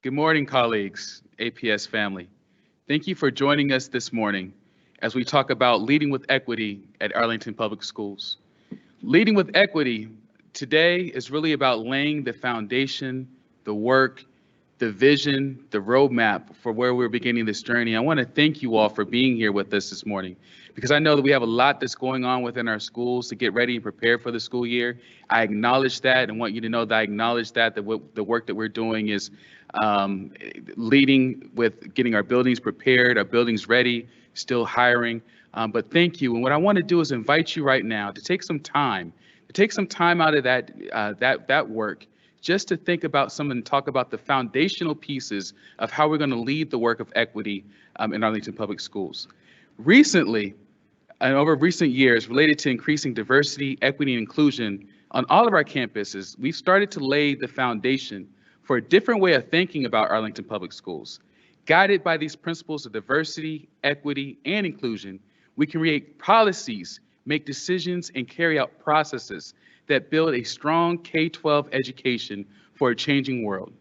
Good morning, colleagues, APS family. Thank you for joining us this morning as we talk about leading with equity at Arlington Public Schools. Leading with equity today is really about laying the foundation, the work, the vision, the roadmap for where we're beginning this journey. I want to thank you all for being here with us this morning because I know that we have a lot that's going on within our schools to get ready and prepare for the school year. I acknowledge that and want you to know that I acknowledge that the work that we're doing is leading with getting our buildings prepared, our buildings ready, still hiring. But thank you. And what I want to do is invite you right now to take some time, out of that work just to think about some and talk about the foundational pieces of how we're going to lead the work of equity in Arlington Public Schools. Recently, and over recent years, related to increasing diversity, equity, and inclusion on all of our campuses, we've started to lay the foundation for a different way of thinking about Arlington Public Schools. Guided by these principles of diversity, equity, and inclusion, we can create policies, make decisions, and carry out processes that build a strong K-12 education for a changing world.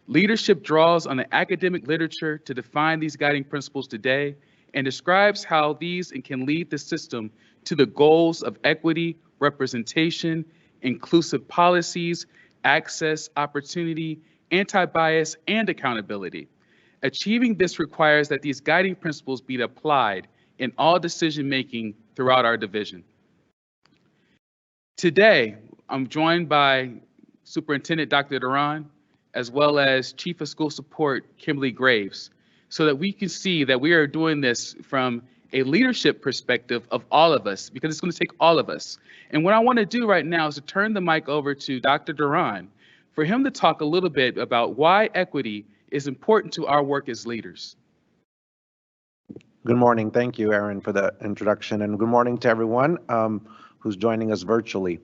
Leadership draws on the academic literature to define these guiding principles today and describes how these can lead the system to the goals of equity, representation, inclusive policies, access, opportunity, anti-bias, and accountability. Achieving this requires that these guiding principles be applied in all decision-making throughout our division. Today, I'm joined by Superintendent Dr. Duran, as well as Chief of School Support, Kimberly Graves, so that we can see that we are doing this from a leadership perspective of all of us, because it's going to take all of us. And what I want to do right now is to turn the mic over to Dr. Duran for him to talk a little bit about why equity is important to our work as leaders. Good morning. Thank you, Aaron, for the introduction, and good morning to everyone who's joining us virtually.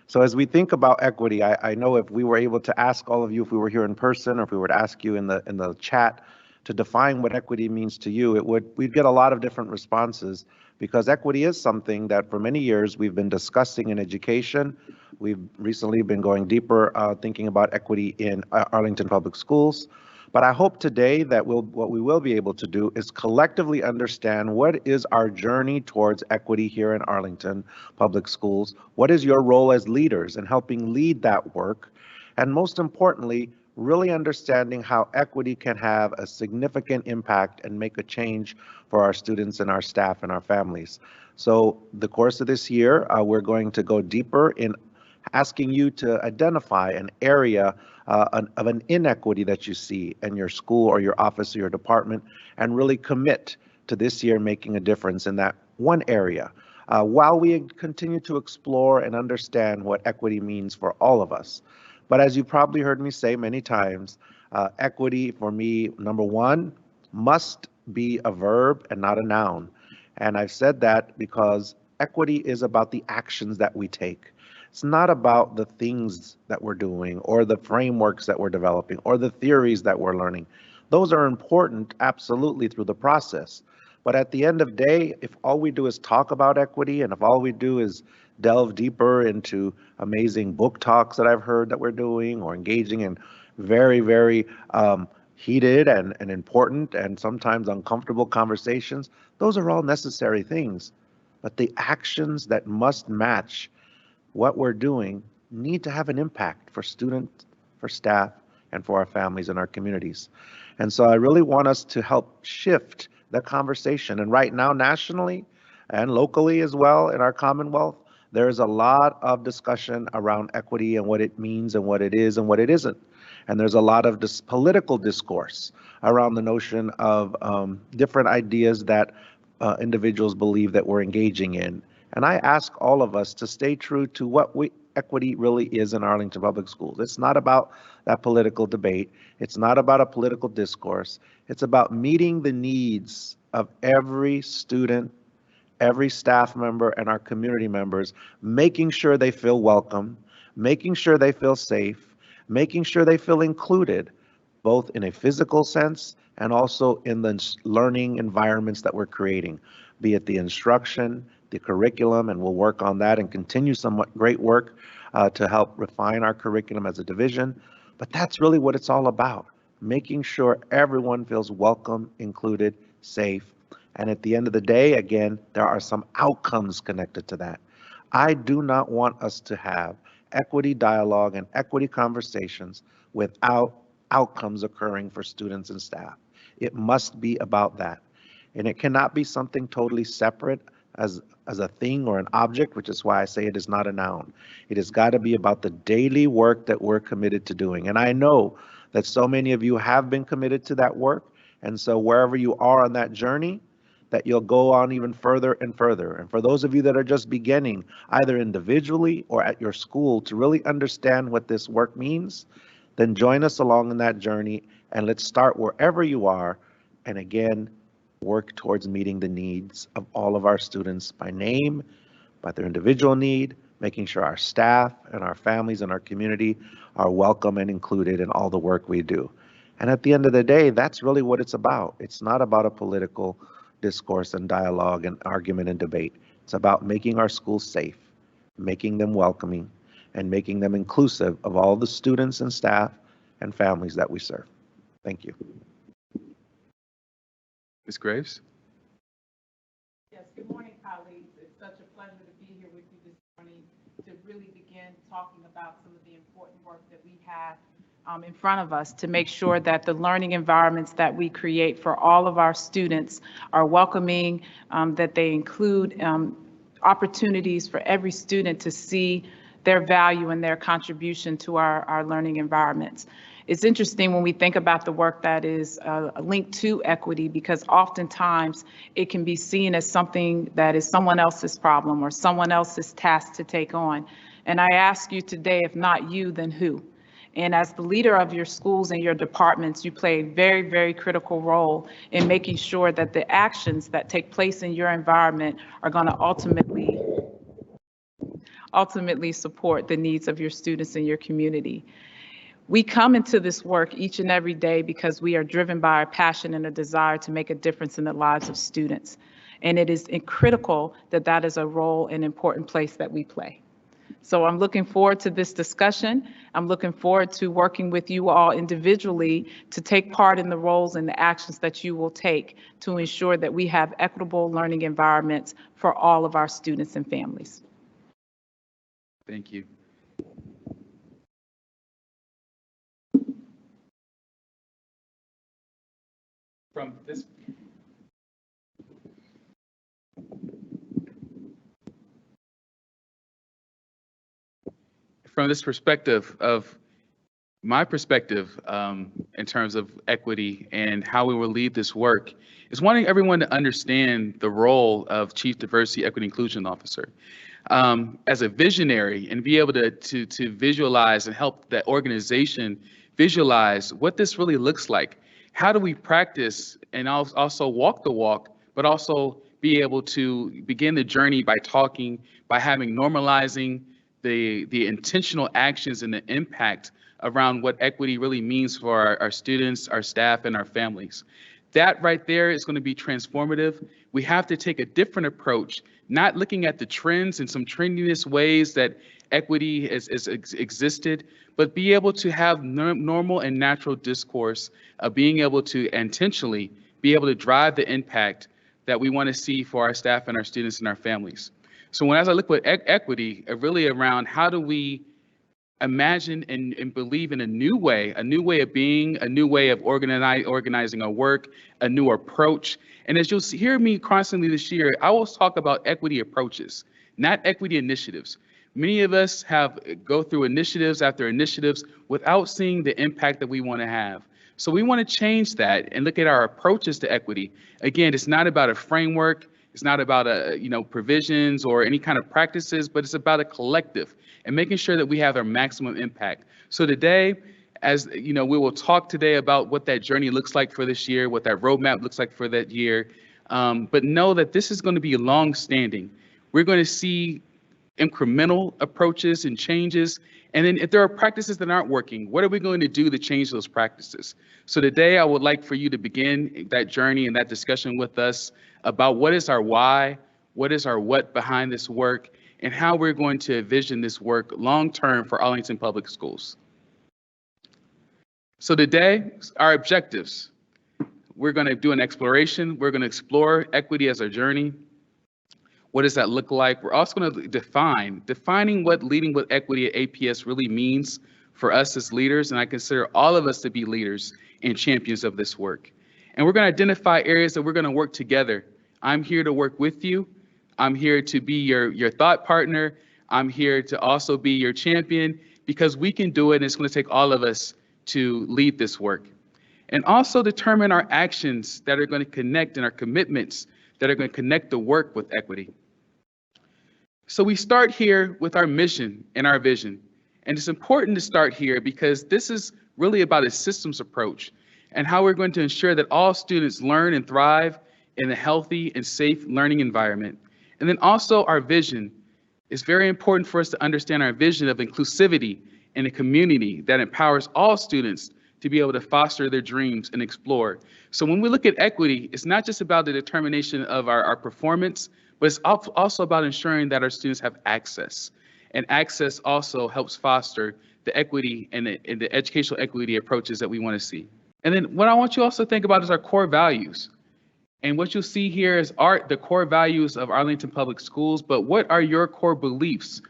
So as we think about equity, I know if we were able to ask all of you, if we were here in person, or if we were to ask you in the chat to define what equity means to you, we'd get a lot of different responses, because equity is something that for many years we've been discussing in education. We've recently been going deeper, thinking about equity in Arlington Public Schools. But I hope today that what we will be able to do is collectively understand what is our journey towards equity here in Arlington Public Schools. What is your role as leaders in helping lead that work? And most importantly, really understanding how equity can have a significant impact and make a change for our students and our staff and our families. So the course of this year, we're going to go deeper in asking you to identify an area of an inequity that you see in your school or your office or your department, and really commit to this year making a difference in that one area, while we continue to explore and understand what equity means for all of us. But as you probably heard me say many times, equity for me, number one, must be a verb and not a noun. And I've said that because equity is about the actions that we take. It's not about the things that we're doing or the frameworks that we're developing or the theories that we're learning. Those are important, absolutely, through the process. But at the end of the day, if all we do is talk about equity, and if all we do is delve deeper into amazing book talks that I've heard that we're doing, or engaging in very, very heated and important and sometimes uncomfortable conversations, those are all necessary things. But the actions that must match what we're doing need to have an impact for students, for staff, and for our families and our communities. And so I really want us to help shift the conversation. And right now, nationally and locally as well in our Commonwealth, there's a lot of discussion around equity and what it means and what it is and what it isn't. And there's a lot of this political discourse around the notion of different ideas that individuals believe that we're engaging in. And I ask all of us to stay true to what equity really is in Arlington Public Schools. It's not about that political debate. It's not about a political discourse. It's about meeting the needs of every student, every staff member, and our community members, making sure they feel welcome, making sure they feel safe, making sure they feel included, both in a physical sense and also in the learning environments that we're creating, be it the instruction, the curriculum, and we'll work on that and continue some great work to help refine our curriculum as a division. But that's really what it's all about. making sure everyone feels welcome, included, safe. And at the end of the day, again, there are some outcomes connected to that. I do not want us to have equity dialogue and equity conversations without outcomes occurring for students and staff. It must be about that. And it cannot be something totally separate as a thing or an object, which is why I say it is not a noun. It has got to be about the daily work that we're committed to doing. And I know that so many of you have been committed to that work. And so wherever you are on that journey, that you'll go on even further and further. And for those of you that are just beginning, either individually or at your school, to really understand what this work means, then join us along in that journey and let's start wherever you are. And again, work towards meeting the needs of all of our students by name, by their individual need, making sure our staff and our families and our community are welcome and included in all the work we do. And at the end of the day, that's really what it's about. It's not about a political discourse and dialogue and argument and debate. It's about making our schools safe, making them welcoming, and making them inclusive of all the students and staff and families that we serve. Thank you. Ms. Graves? Yes, good morning, colleagues. It's such a pleasure to be here with you this morning to really begin talking about some of the important work that we have in front of us to make sure that the learning environments that we create for all of our students are welcoming, that they include opportunities for every student to see their value and their contribution to our learning environments. It's interesting when we think about the work that is linked to equity, because oftentimes it can be seen as something that is someone else's problem or someone else's task to take on. And I ask you today, if not you, then who? And as the leader of your schools and your departments, you play a very, very critical role in making sure that the actions that take place in your environment are going to ultimately support the needs of your students and your community. We come into this work each and every day because we are driven by a passion and a desire to make a difference in the lives of students. And it is critical that that is a role and important place that we play. So I'm looking forward to this discussion. I'm looking forward to working with you all individually to take part in the roles and the actions that you will take to ensure that we have equitable learning environments for all of our students and families. Thank you. From this perspective of my perspective in terms of equity and how we will lead this work is wanting everyone to understand the role of Chief Diversity, Equity, Inclusion Officer as a visionary and be able to visualize and help that organization visualize what this really looks like. How do we practice and also walk the walk, but also be able to begin the journey by talking, by having normalizing the intentional actions and the impact around what equity really means for our students, our staff, and our families. That right there is going to be transformative. We have to take a different approach, not looking at the trends and some trendiness ways that equity has existed, but be able to have normal and natural discourse of being able to intentionally be able to drive the impact that we want to see for our staff and our students and our families. So as I look at equity, really around how do we imagine and believe in a new way of being, a new way of organizing our work, a new approach. And as you'll hear me constantly this year, I will talk about equity approaches, not equity initiatives. Many of us go through initiatives after initiatives without seeing the impact that we want to have. So we want to change that and look at our approaches to equity. Again, it's not about a framework. It's not about provisions or any kind of practices, but it's about a collective and making sure that we have our maximum impact. So today, as you know, we will talk today about what that journey looks like for this year, what that roadmap looks like for that year. But know that this is going to be long-standing. We're going to see incremental approaches and changes. And then if there are practices that aren't working, what are we going to do to change those practices? So today I would like for you to begin that journey and that discussion with us about what is our why, what is our what behind this work, and how we're going to envision this work long-term for Arlington Public Schools. So today, our objectives. We're going to do an exploration. We're going to explore equity as our journey. What does that look like? We're also going to defining what leading with equity at APS really means for us as leaders, and I consider all of us to be leaders and champions of this work. And we're going to identify areas that we're going to work together. I'm here to work with you. I'm here to be your thought partner. I'm here to also be your champion, because we can do it, and it's going to take all of us to lead this work. And also determine our actions that are going to connect, and our commitments that are going to connect the work with equity. So we start here with our mission and our vision. And it's important to start here because this is really about a systems approach and how we're going to ensure that all students learn and thrive in a healthy and safe learning environment. And then also our vision. It's very important for us to understand our vision of inclusivity in a community that empowers all students to be able to foster their dreams and explore. So when we look at equity, it's not just about the determination of our performance, but it's also about ensuring that our students have access. And access also helps foster the equity and the educational equity approaches that we want to see. And then what I want you also to think about is our core values. And what you'll see here is the core values of Arlington Public Schools, but what are your core beliefs?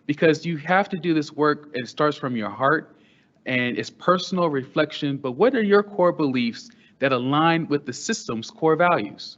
Because you have to do this work, and it starts from your heart, and it's personal reflection, but what are your core beliefs that align with the system's core values?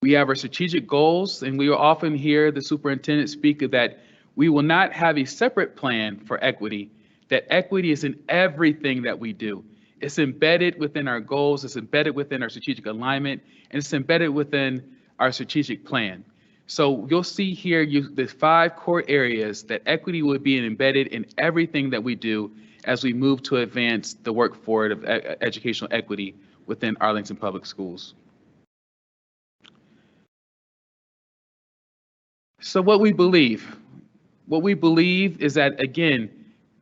We have our strategic goals, and we will often hear the superintendent speak of that we will not have a separate plan for equity, that equity is in everything that we do. It's embedded within our goals, it's embedded within our strategic alignment, and it's embedded within our strategic plan. So you'll see here the 5 core areas that equity will be embedded in everything that we do as we move to advance the work forward of educational equity within Arlington Public Schools. So what we believe is that, again,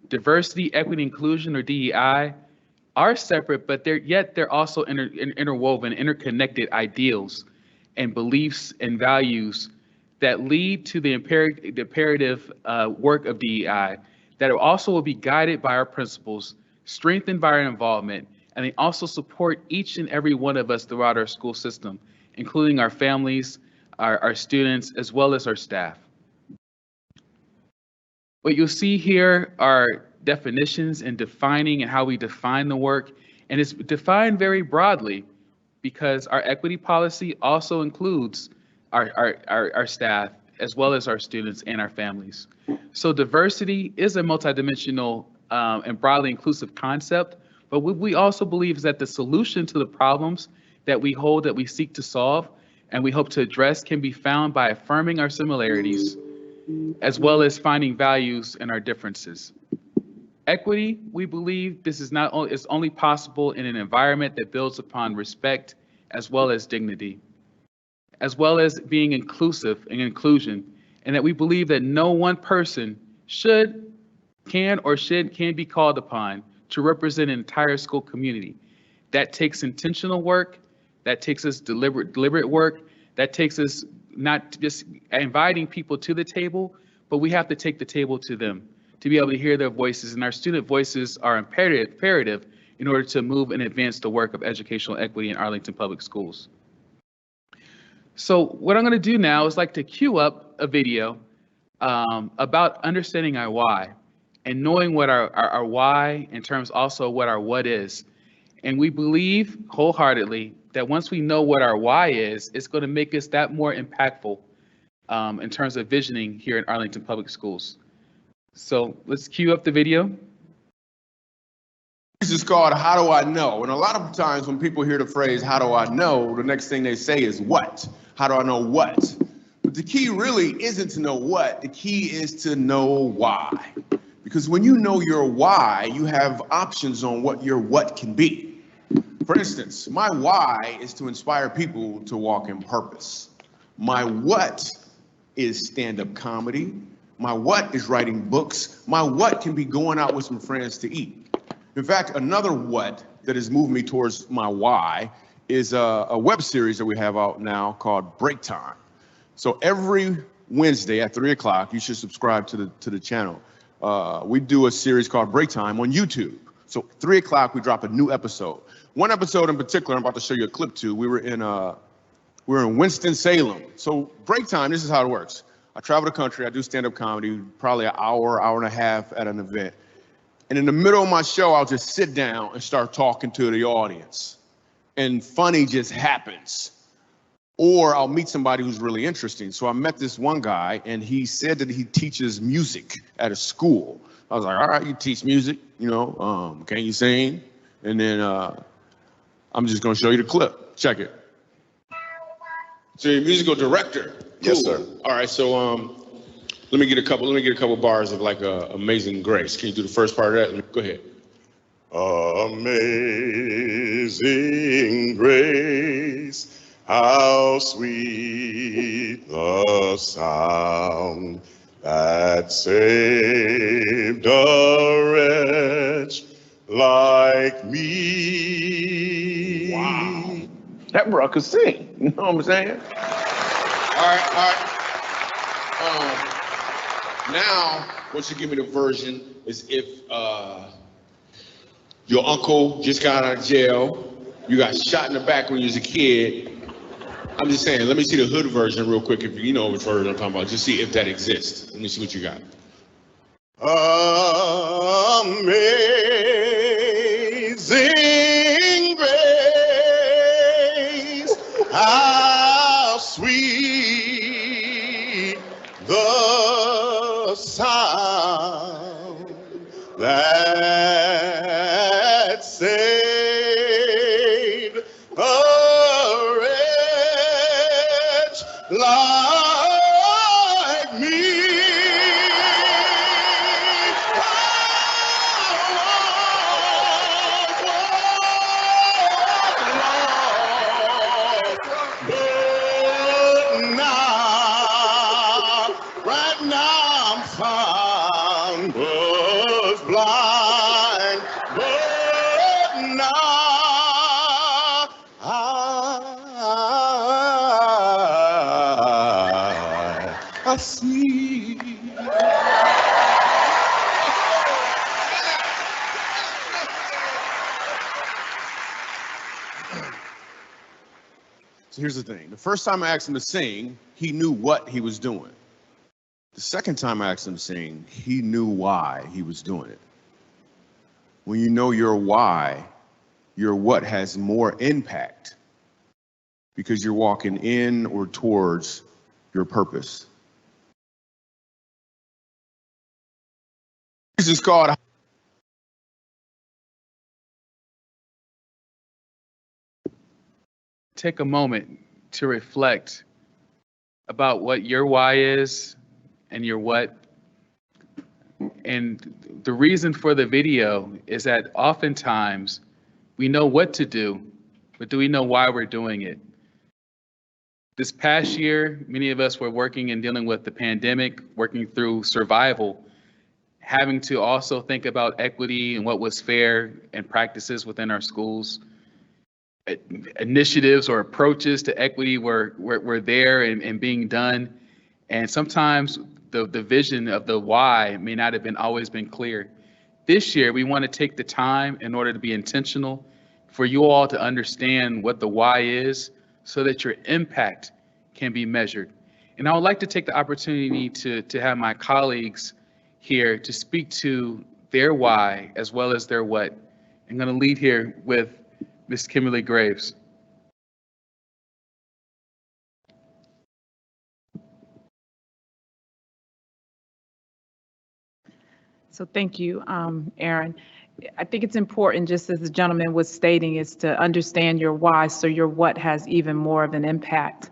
diversity, equity, inclusion, or DEI, are separate, but they're also interwoven, interconnected ideals and beliefs and values that lead to the imperative work of DEI, that also will be guided by our principles, strengthened by our involvement, and they also support each and every one of us throughout our school system, including our families, our students, as well as our staff. What you'll see here are definitions and defining and how we define the work, and it's defined very broadly because our equity policy also includes our staff as well as our students and our families. So diversity is a multidimensional and broadly inclusive concept, but what we also believe is that the solution to the problems that we seek to solve and we hope to address can be found by affirming our similarities as well as finding values in our differences. Equity, we believe this is only possible in an environment that builds upon respect as well as dignity, as well as being inclusive and inclusion, and that we believe that no one person can be called upon to represent an entire school community. That takes intentional work, that takes us deliberate work, that takes us not just inviting people to the table, but we have to take the table to them to be able to hear their voices, and our student voices are imperative in order to move and advance the work of educational equity in Arlington Public Schools. So what I'm going to do now is like to cue up a video about understanding our why and knowing what our why in terms also what our what is. And we believe wholeheartedly that once we know what our why is, it's going to make us that more impactful in terms of visioning here in Arlington Public Schools. So let's cue up the video. This is called How Do I Know? And a lot of times when people hear the phrase, how do I know? The next thing they say is what? How do I know what? But the key really isn't to know what, the key is to know why. Because when you know your why, you have options on what your what can be. For instance, my why is to inspire people to walk in purpose. My what is stand-up comedy. My what is writing books. My what can be going out with some friends to eat. In fact, another what that has moved me towards my why is a web series that we have out now called Break Time. So every Wednesday at 3 o'clock, you should subscribe to the channel. we do a series called Break Time on YouTube. So 3 o'clock, we drop a new episode. One episode in particular, I'm about to show you a clip to. We were in Winston-Salem. So Break Time, this is how it works. I travel the country, I do stand-up comedy, probably an hour, hour and a half at an event. And in the middle of my show, I'll just sit down and start talking to the audience. And funny just happens. Or I'll meet somebody who's really interesting. So I met this one guy, and he said that he teaches music at a school. I was like, all right, you teach music, can you sing? And then I'm just gonna show you the clip. Check it. So you're a musical director. Cool. Yes, sir. All right, so let me get a couple bars of like Amazing Grace. Can you do the first part of that? Go ahead. Amazing grace, how sweet the sound that saved a wretch like me. Wow. That bro could sing. You know what I'm saying? All right. Now, once you give me the version, is if your uncle just got out of jail, you got shot in the back when you was a kid. I'm just saying, let me see the hood version real quick, if you know which version I'm talking about. Just see if that exists. Let me see what you got. Amazing grace, how sweet the sound that saved a wretch like me. Right now I'm found, was blind, but now I see. So here's the thing. The first time I asked him to sing, he knew what he was doing. The second time I asked him to sing, he knew why he was doing it. When you know your why, your what has more impact because you're walking in or towards your purpose. This is called Take a moment to reflect about what your why is and your what. And the reason for the video is that oftentimes we know what to do, but do we know why we're doing it? This past year, many of us were working and dealing with the pandemic, working through survival, having to also think about equity and what was fair and practices within our schools. Initiatives or approaches to equity were there and being done. And sometimes the vision of the why may not have always been clear. This year, we want to take the time in order to be intentional for you all to understand what the why is so that your impact can be measured. And I would like to take the opportunity to have my colleagues here to speak to their why as well as their what. I'm going to lead here with Ms. Kimberly Graves. So thank you, Aaron. I think it's important, just as the gentleman was stating, is to understand your why so your what has even more of an impact.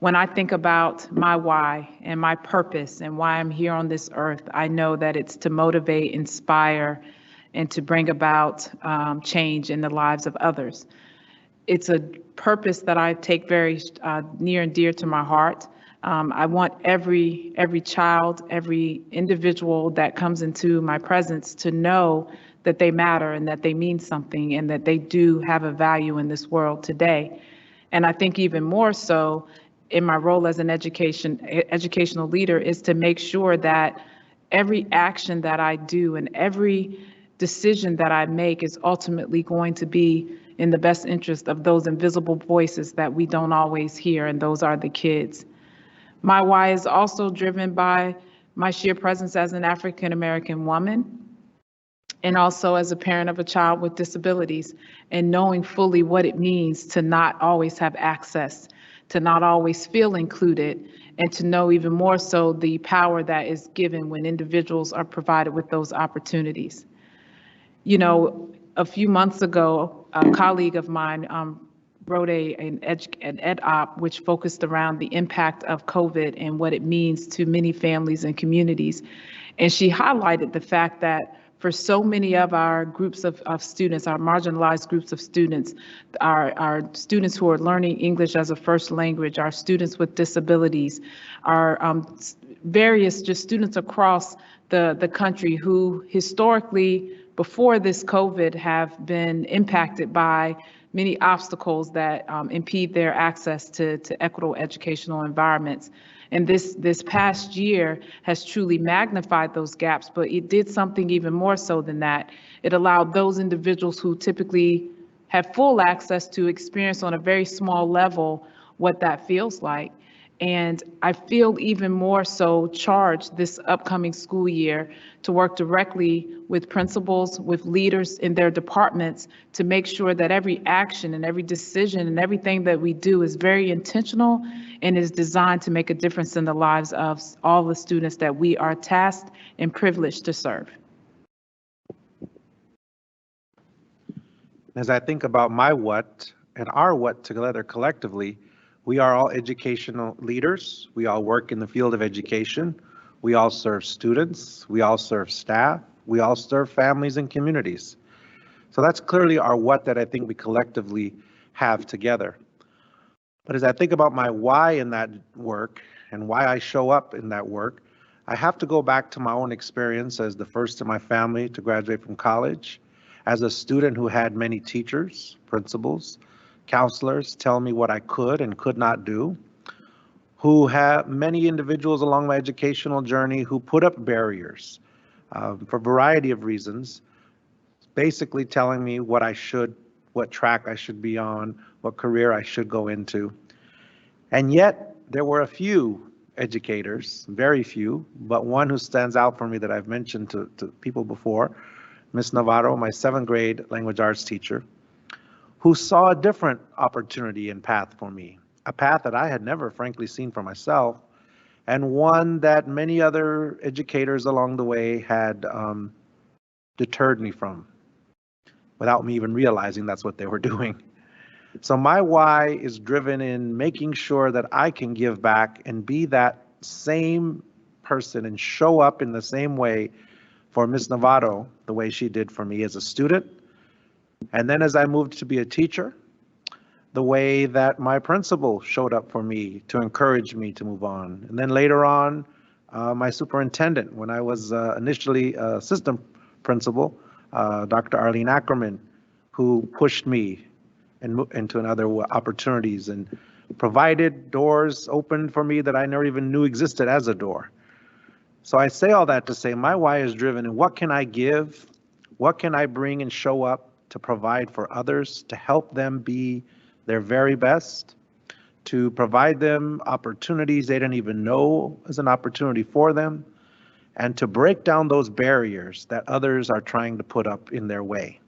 When I think about my why and my purpose and why I'm here on this earth, I know that it's to motivate, inspire, and to bring about change in the lives of others. It's a purpose that I take very near and dear to my heart. I want every child, every individual that comes into my presence to know that they matter and that they mean something and that they do have a value in this world today. And I think even more so in my role as an educational leader is to make sure that every action that I do and every decision that I make is ultimately going to be in the best interest of those invisible voices that we don't always hear, and those are the kids. My why is also driven by my sheer presence as an African American woman, and also as a parent of a child with disabilities, and knowing fully what it means to not always have access, to not always feel included, and to know even more so the power that is given when individuals are provided with those opportunities. You know, a few months ago, a colleague of mine wrote an ed-op which focused around the impact of COVID and what it means to many families and communities. And she highlighted the fact that for so many of our groups of students, our marginalized groups of students, our students who are learning English as a first language, our students with disabilities, our various just students across the country who historically, before this COVID, have been impacted by many obstacles that impede their access to equitable educational environments. And this past year has truly magnified those gaps, but it did something even more so than that. It allowed those individuals who typically have full access to experience on a very small level what that feels like. And I feel even more so charged this upcoming school year to work directly with principals, with leaders in their departments to make sure that every action and every decision and everything that we do is very intentional and is designed to make a difference in the lives of all the students that we are tasked and privileged to serve. As I think about my what and our what together collectively, we are all educational leaders. We all work in the field of education. We all serve students. We all serve staff. We all serve families and communities. So that's clearly our what that I think we collectively have together. But as I think about my why in that work and why I show up in that work, I have to go back to my own experience as the first in my family to graduate from college, as a student who had many teachers, principals, counselors tell me what I could and could not do, who have many individuals along my educational journey who put up barriers for a variety of reasons, basically telling me what track I should be on, what career I should go into. And yet there were a few educators, very few, but one who stands out for me that I've mentioned to people before, Ms. Navarro, my 7th grade language arts teacher, who saw a different opportunity and path for me, a path that I had never frankly seen for myself, and one that many other educators along the way had deterred me from, without me even realizing that's what they were doing. So my why is driven in making sure that I can give back and be that same person and show up in the same way for Ms. Navarro, the way she did for me as a student. And then as I moved to be a teacher, the way that my principal showed up for me to encourage me to move on. And then later on, my superintendent, when I was initially assistant principal, Dr. Arlene Ackerman, who pushed me into other opportunities and provided doors opened for me that I never even knew existed as a door. So I say all that to say my why is driven in what can I give, what can I bring and show up to provide for others, to help them be their very best, to provide them opportunities they didn't even know is an opportunity for them, and to break down those barriers that others are trying to put up in their way.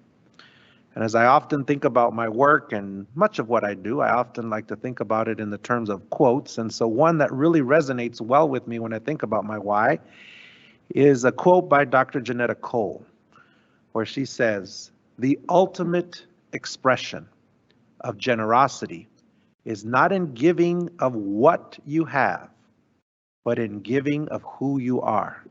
And as I often think about my work and much of what I do, I often like to think about it in the terms of quotes. And so one that really resonates well with me when I think about my why is a quote by Dr. Janetta Cole, where she says, "The ultimate expression of generosity is not in giving of what you have, but in giving of who you are."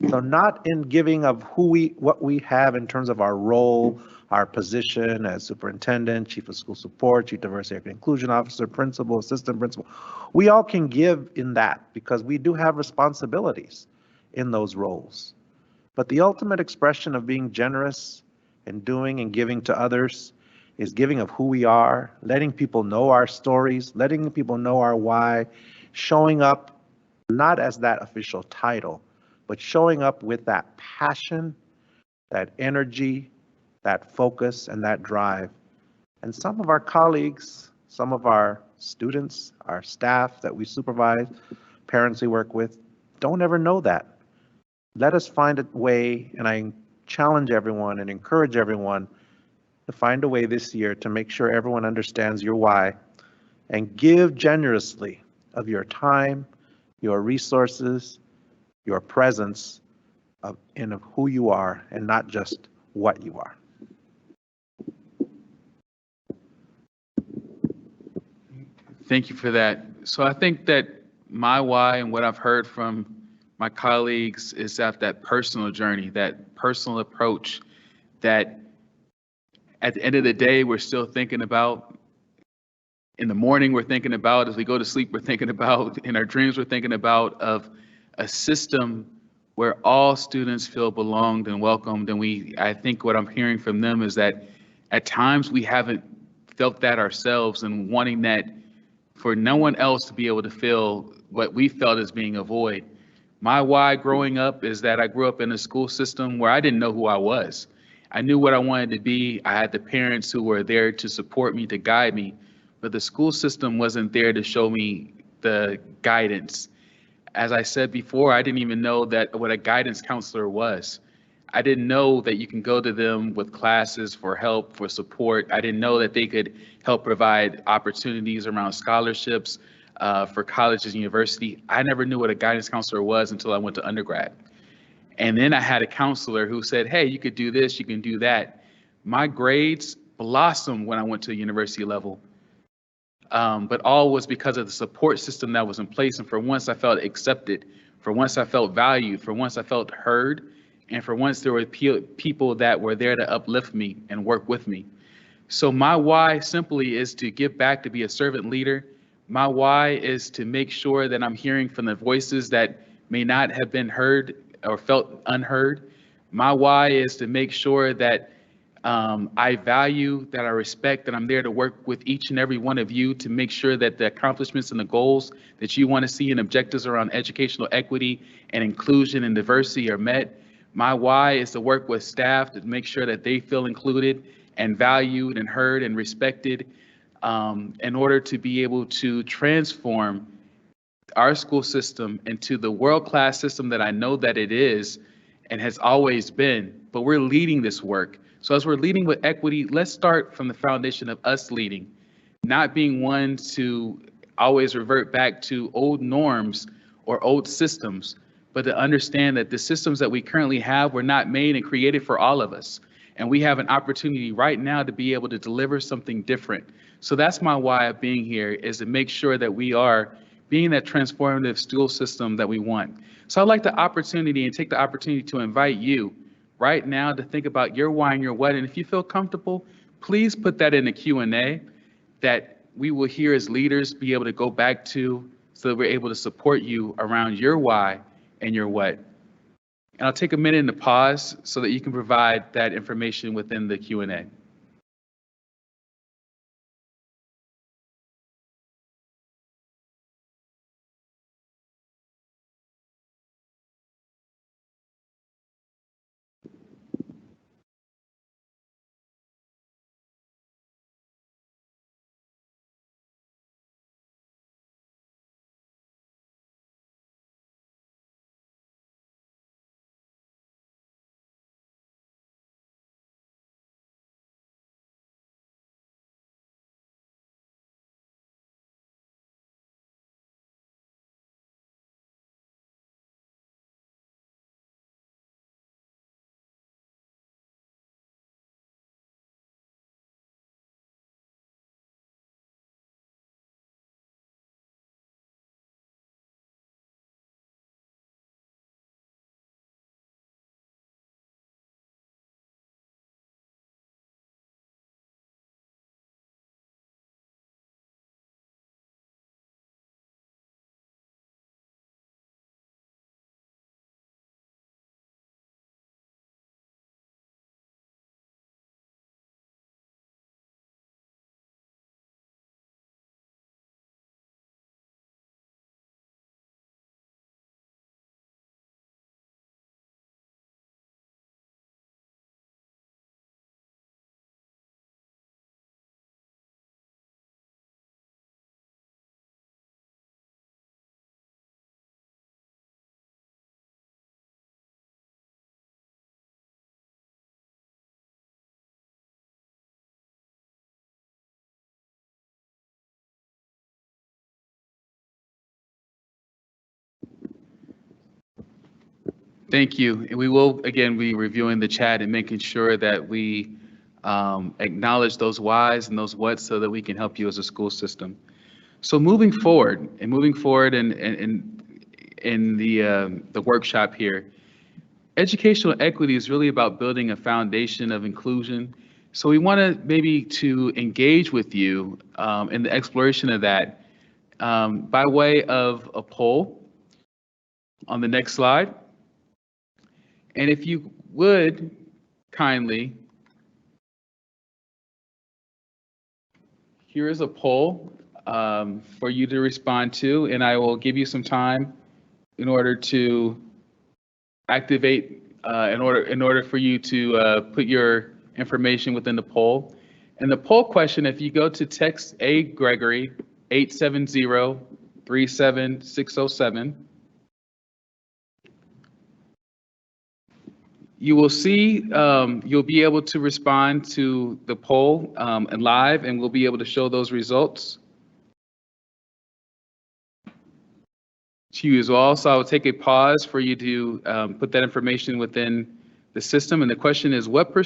So not in giving of what we have in terms of our role, our position as superintendent, chief of school support, chief diversity and inclusion officer, principal, assistant principal. We all can give in that because we do have responsibilities in those roles. But the ultimate expression of being generous and doing and giving to others is giving of who we are, letting people know our stories, letting people know our why, showing up not as that official title, but showing up with that passion, that energy, that focus, and that drive. And some of our colleagues, some of our students, our staff that we supervise, parents we work with, don't ever know that. Let us find a way, and I challenge everyone and encourage everyone to find a way this year to make sure everyone understands your why and give generously of your time, your resources, your presence in who you are and not just what you are. Thank you for that. So I think that my why and what I've heard from my colleagues is that personal journey, that personal approach that at the end of the day, we're still thinking about. In the morning, we're thinking about, as we go to sleep, we're thinking about, in our dreams, we're thinking about of a system where all students feel belonged and welcomed. And I think what I'm hearing from them is that at times we haven't felt that ourselves, and wanting that for no one else to be able to feel what we felt as being a void. My why growing up is that I grew up in a school system where I didn't know who I was. I knew what I wanted to be. I had the parents who were there to support me, to guide me, but the school system wasn't there to show me the guidance. As I said before, I didn't even know that what a guidance counselor was. I didn't know that you can go to them with classes for help, for support. I didn't know that they could help provide opportunities around scholarships for colleges and university. I never knew what a guidance counselor was until I went to undergrad. And then I had a counselor who said, hey, you could do this, you can do that. My grades blossomed when I went to university level. But all was because of the support system that was in place. And for once I felt accepted, for once I felt valued, for once I felt heard, and for once there were people that were there to uplift me and work with me. So my why simply is to give back, to be a servant leader. My why is to make sure that I'm hearing from the voices that may not have been heard or felt unheard. My why is to make sure that I value, that I respect, that I'm there to work with each and every one of you to make sure that the accomplishments and the goals that you want to see and objectives around educational equity and inclusion and diversity are met. My why is to work with staff to make sure that they feel included and valued and heard and respected in order to be able to transform our school system into the world-class system that I know that it is and has always been, but we're leading this work. So as we're leading with equity, let's start from the foundation of us leading, not being one to always revert back to old norms or old systems, but to understand that the systems that we currently have were not made and created for all of us. And we have an opportunity right now to be able to deliver something different. So that's my why of being here, is to make sure that we are being that transformative school system that we want. So I'd like the opportunity and take the opportunity to invite you right now to think about your why and your what. And if you feel comfortable, please put that in the Q&A that we will hear as leaders be able to go back to, so that we're able to support you around your why and your what. And I'll take a minute to pause so that you can provide that information within the Q&A. Thank you. And we will, again, be reviewing the chat and making sure that we acknowledge those whys and those whats so that we can help you as a school system. So moving forward in the workshop here, educational equity is really about building a foundation of inclusion. So we want to maybe to engage with you in the exploration of that by way of a poll on the next slide. And if you would kindly, here is a poll for you to respond to, and I will give you some time in order to activate, in order for you to put your information within the poll. And the poll question, if you go to text A Gregory 870-37607, you will see, you'll be able to respond to the poll and live, and we'll be able to show those results to you as well. So I will take a pause for you to put that information within the system. And the question is, what %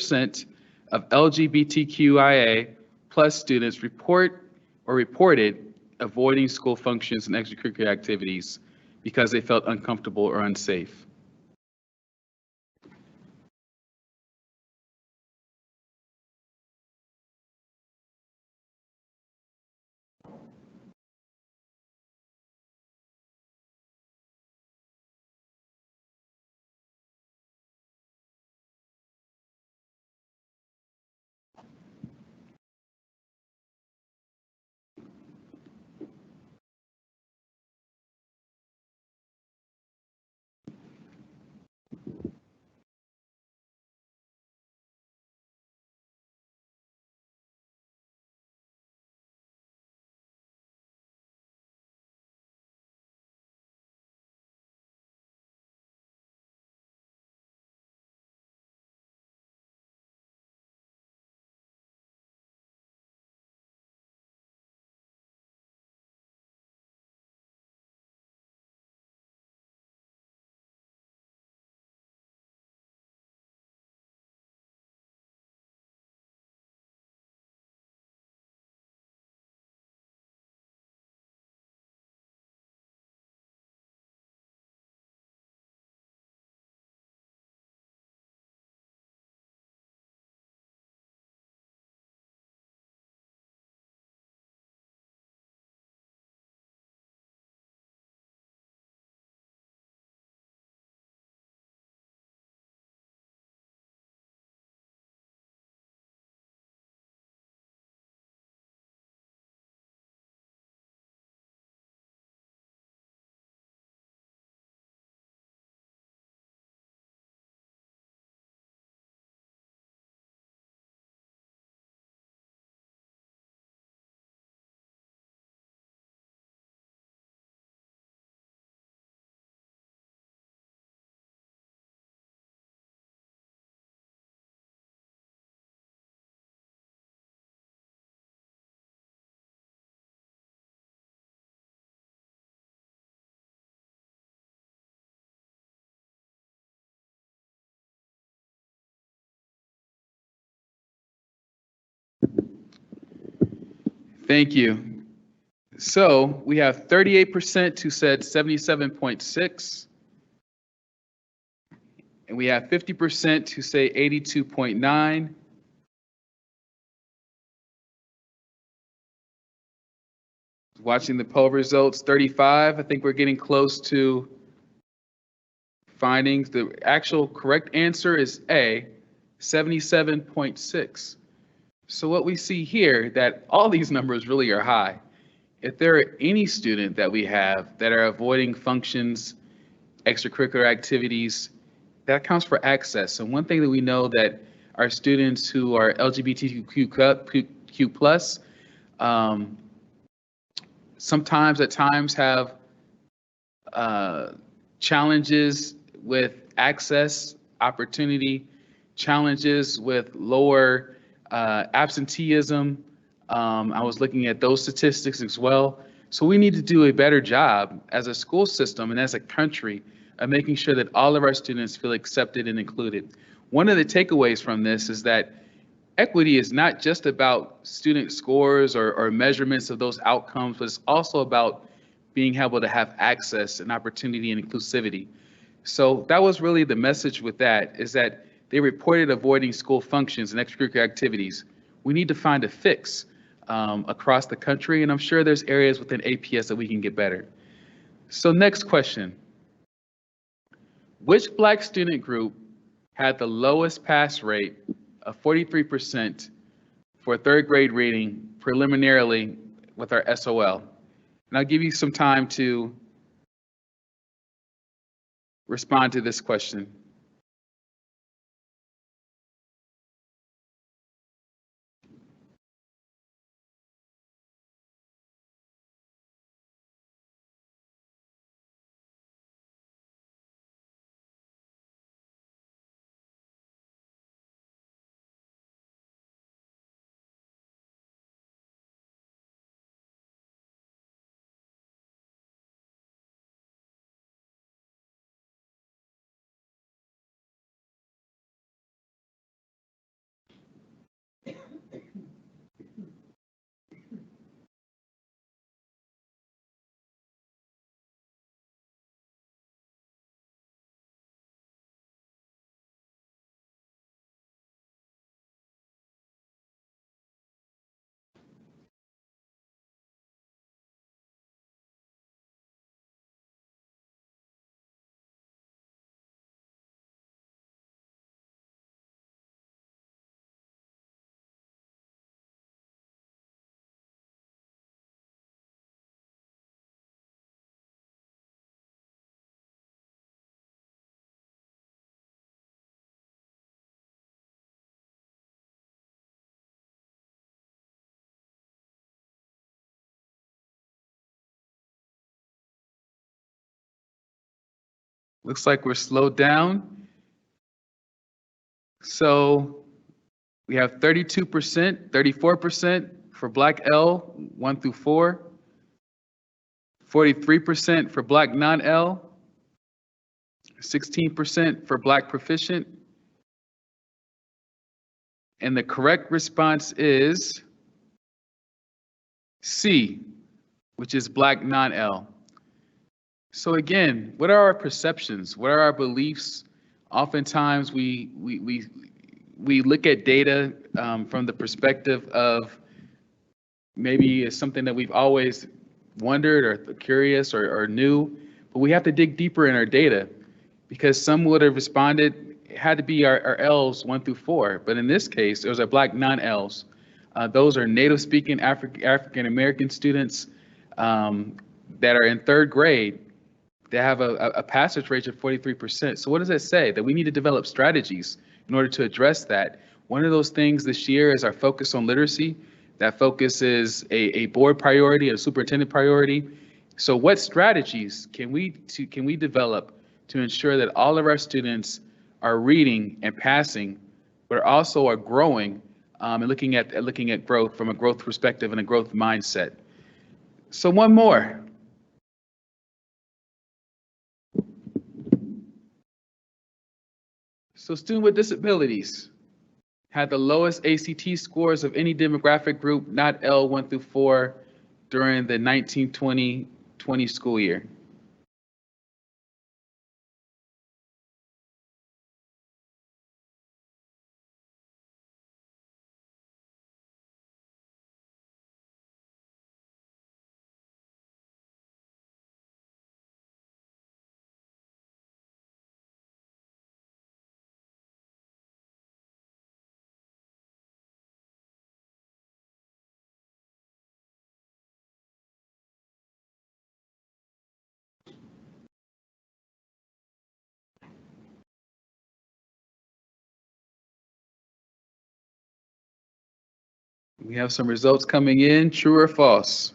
of LGBTQIA plus students report or reported avoiding school functions and extracurricular activities because they felt uncomfortable or unsafe? Thank you. So we have 38% who said 77.6, and we have 50% who say 82.9. Watching the poll results, 35, I think we're getting close to findings. The actual correct answer is A, 77.6. So what we see here, that all these numbers really are high. If there are any student that we have that are avoiding functions, extracurricular activities, that counts for access. And one thing that we know that our students who are LGBTQ plus, sometimes at times have challenges with access, opportunity, challenges with lower absenteeism. I was looking at those statistics as well. So we need to do a better job as a school system and as a country of making sure that all of our students feel accepted and included. One of the takeaways from this is that equity is not just about student scores or measurements of those outcomes, but it's also about being able to have access and opportunity and inclusivity. So that was really the message with that, is that they reported avoiding school functions and extracurricular activities. We need to find a fix across the country, and I'm sure there's areas within APS that we can get better. So next question. Which Black student group had the lowest pass rate of 43% for third grade reading preliminarily with our SOL? And I'll give you some time to respond to this question. Looks like we're slowed down. So we have 32%, 34% for Black L 1 through 4, 43% for Black non-L, 16% for Black proficient. And the correct response is C, which is Black non-L. So again, what are our perceptions? What are our beliefs? Oftentimes we look at data from the perspective of maybe it's something that we've always wondered or curious or knew, but we have to dig deeper in our data, because some would have responded, it had to be our L's 1 through 4, but in this case, it was our Black non-L's. Those are native speaking African American students that are in third grade. They have a passage rate of 43%. So what does that say? That we need to develop strategies in order to address that. One of those things this year is our focus on literacy. That focus is a board priority, a superintendent priority. So what strategies can we develop to ensure that all of our students are reading and passing, but also are growing and looking at growth from a growth perspective and a growth mindset? So one more. So student with disabilities had the lowest ACT scores of any demographic group, not L 1 through 4, during the 1920-20 school year. We have some results coming in, true or false?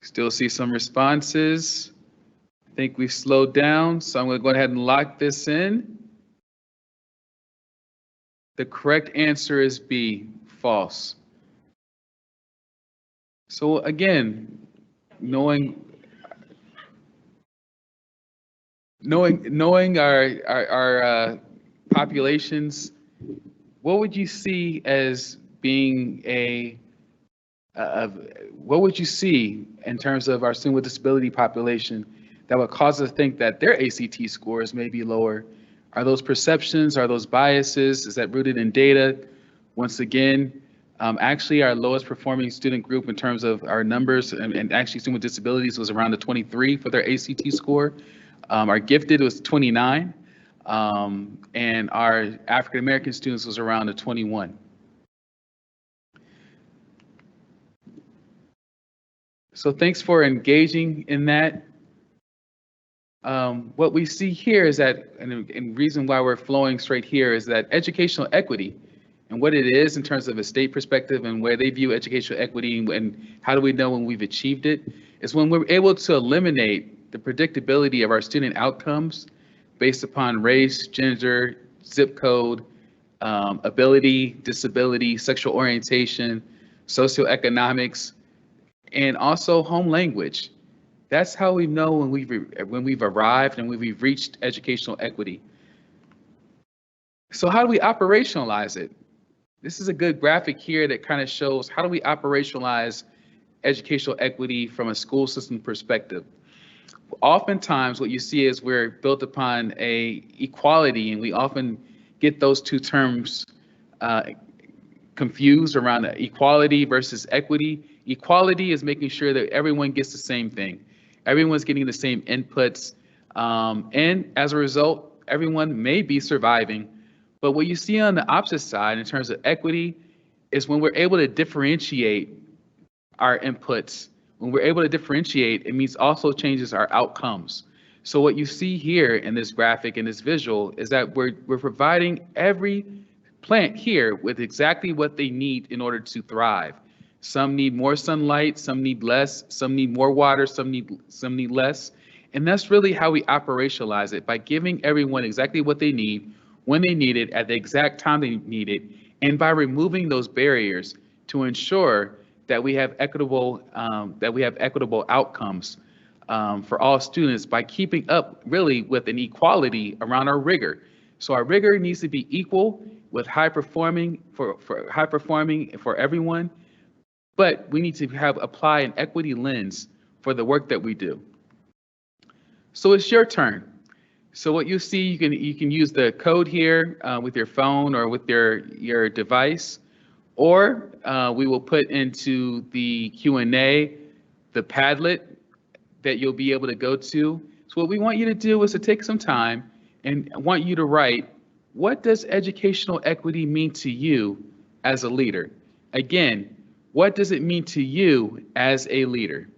Still see some responses. I think we slowed down, so I'm going to go ahead and lock this in. The correct answer is B, false. So again, knowing our populations, what would you see as being what would you see in terms of our student with disability population that would cause us to think that their ACT scores may be lower? Are those perceptions? Are those biases? Is that rooted in data? Once again, actually our lowest performing student group in terms of our numbers and actually student with disabilities was around a 23 for their ACT score. Our gifted was 29, and our African American students was around a 21. So thanks for engaging in that. What we see here is that, and reason why we're flowing straight here is that educational equity and what it is in terms of a state perspective and where they view educational equity and how do we know when we've achieved it, is when we're able to eliminate the predictability of our student outcomes based upon race, gender, zip code, ability, disability, sexual orientation, socioeconomics, and also home language. That's how we know when we've arrived and when we've reached educational equity. So how do we operationalize it? This is a good graphic here that kind of shows how do we operationalize educational equity from a school system perspective. Oftentimes what you see is we're built upon a equality, and we often get those two terms confused around equality versus equity. Equality is making sure that everyone gets the same thing. Everyone's getting the same inputs. And as a result, everyone may be surviving. But what you see on the opposite side in terms of equity is when we're able to differentiate our inputs. When we're able to differentiate, it means also changes our outcomes. So what you see here in this graphic, in this visual, is that we're providing every plant here with exactly what they need in order to thrive. Some need more sunlight, some need less, some need more water, some need less. And that's really how we operationalize it, by giving everyone exactly what they need, when they need it, at the exact time they need it, and by removing those barriers to ensure that we have equitable outcomes for all students by keeping up really with an equality around our rigor. So our rigor needs to be equal with high performing for everyone, but we need to apply an equity lens for the work that we do. So it's your turn. So what you see, you can use the code here with your phone or with your device, or we will put into the Q&A the Padlet that you'll be able to go to. So what we want you to do is to take some time and I want you to write, what does educational equity mean to you as a leader? Again, what does it mean to you as a leader?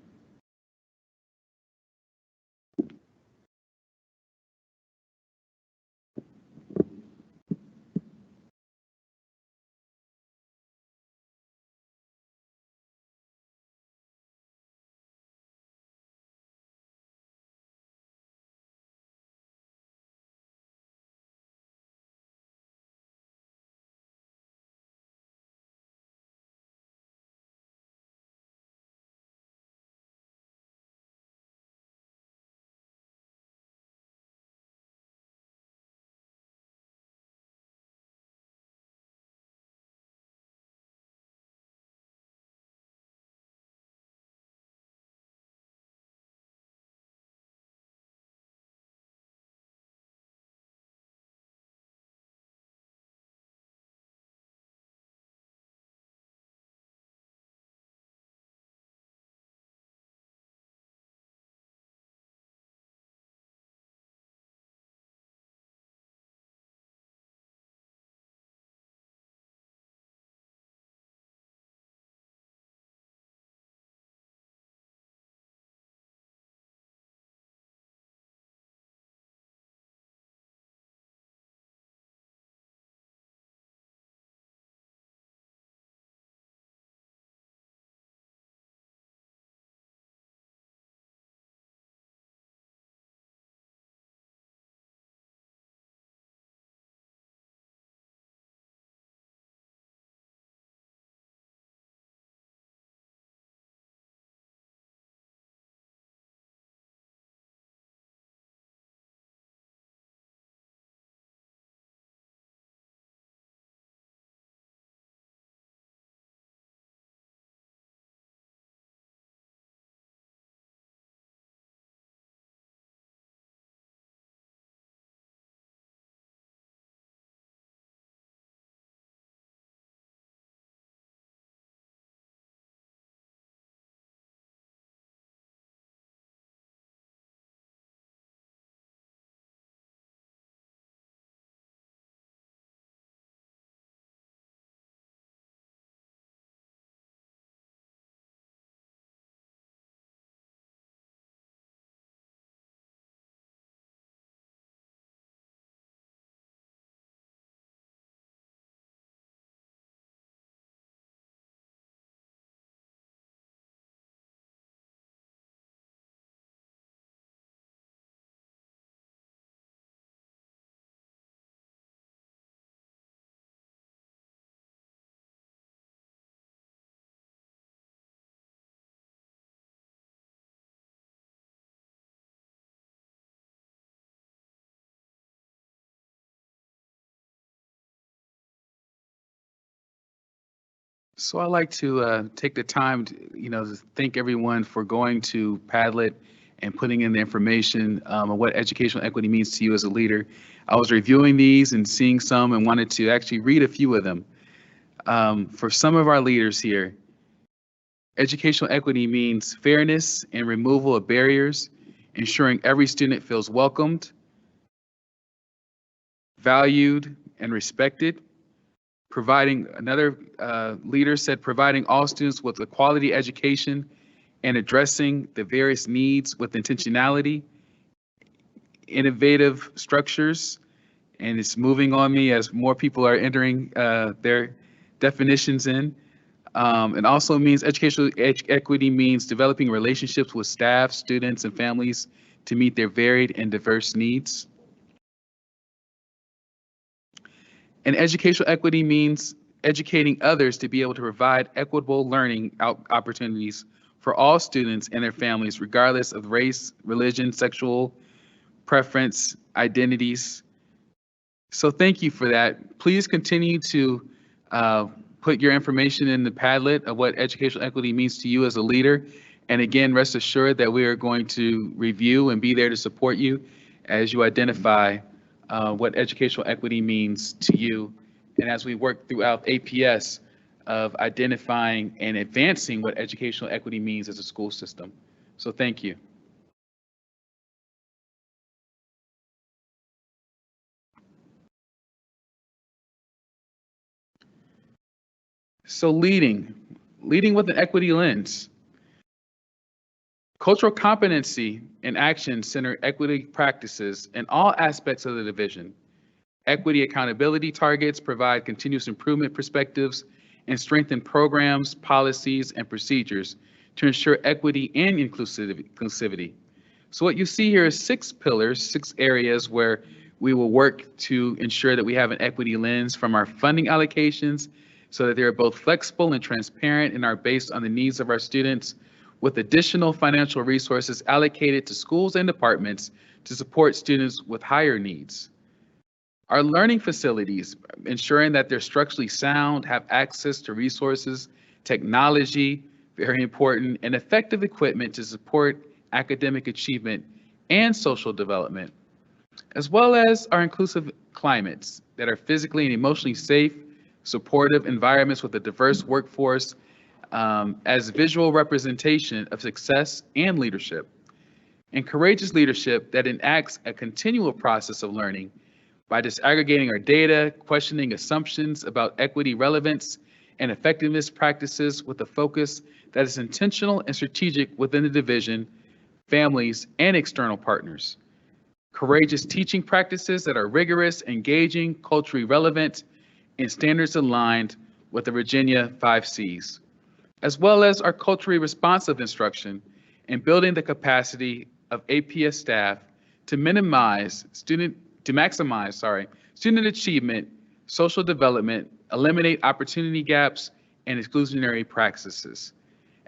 So I'd like to take the time to thank everyone for going to Padlet and putting in the information on what educational equity means to you as a leader. I was reviewing these and seeing some and wanted to actually read a few of them. For some of our leaders here, educational equity means fairness and removal of barriers, ensuring every student feels welcomed, valued, and respected. Another leader said, providing all students with a quality education and addressing the various needs with intentionality, innovative structures, and it's moving on me as more people are entering their definitions in. It also means educational equity means developing relationships with staff, students, and families to meet their varied and diverse needs. And educational equity means educating others to be able to provide equitable learning opportunities for all students and their families, regardless of race, religion, sexual preference, identities. So thank you for that. Please continue to put your information in the Padlet of what educational equity means to you as a leader. And again, rest assured that we are going to review and be there to support you as you identify what educational equity means to you. And as we work throughout APS of identifying and advancing what educational equity means as a school system. So thank you. So leading with an equity lens. Cultural competency and action center equity practices in all aspects of the division. Equity accountability targets provide continuous improvement perspectives and strengthen programs, policies, and procedures to ensure equity and inclusivity. So what you see here is 6 pillars, 6 areas where we will work to ensure that we have an equity lens from our funding allocations so that they're both flexible and transparent and are based on the needs of our students, with additional financial resources allocated to schools and departments to support students with higher needs. Our learning facilities, ensuring that they're structurally sound, have access to resources, technology, very important, and effective equipment to support academic achievement and social development, as well as our inclusive climates that are physically and emotionally safe, supportive environments with a diverse workforce, as visual representation of success and leadership, and courageous leadership that enacts a continual process of learning by disaggregating our data, questioning assumptions about equity relevance and effectiveness practices with a focus that is intentional and strategic within the division, families, and external partners. Courageous teaching practices that are rigorous, engaging, culturally relevant, and standards aligned with the Virginia 5 Cs, as well as our culturally responsive instruction and building the capacity of APS staff to maximize student achievement, social development, eliminate opportunity gaps, and exclusionary practices.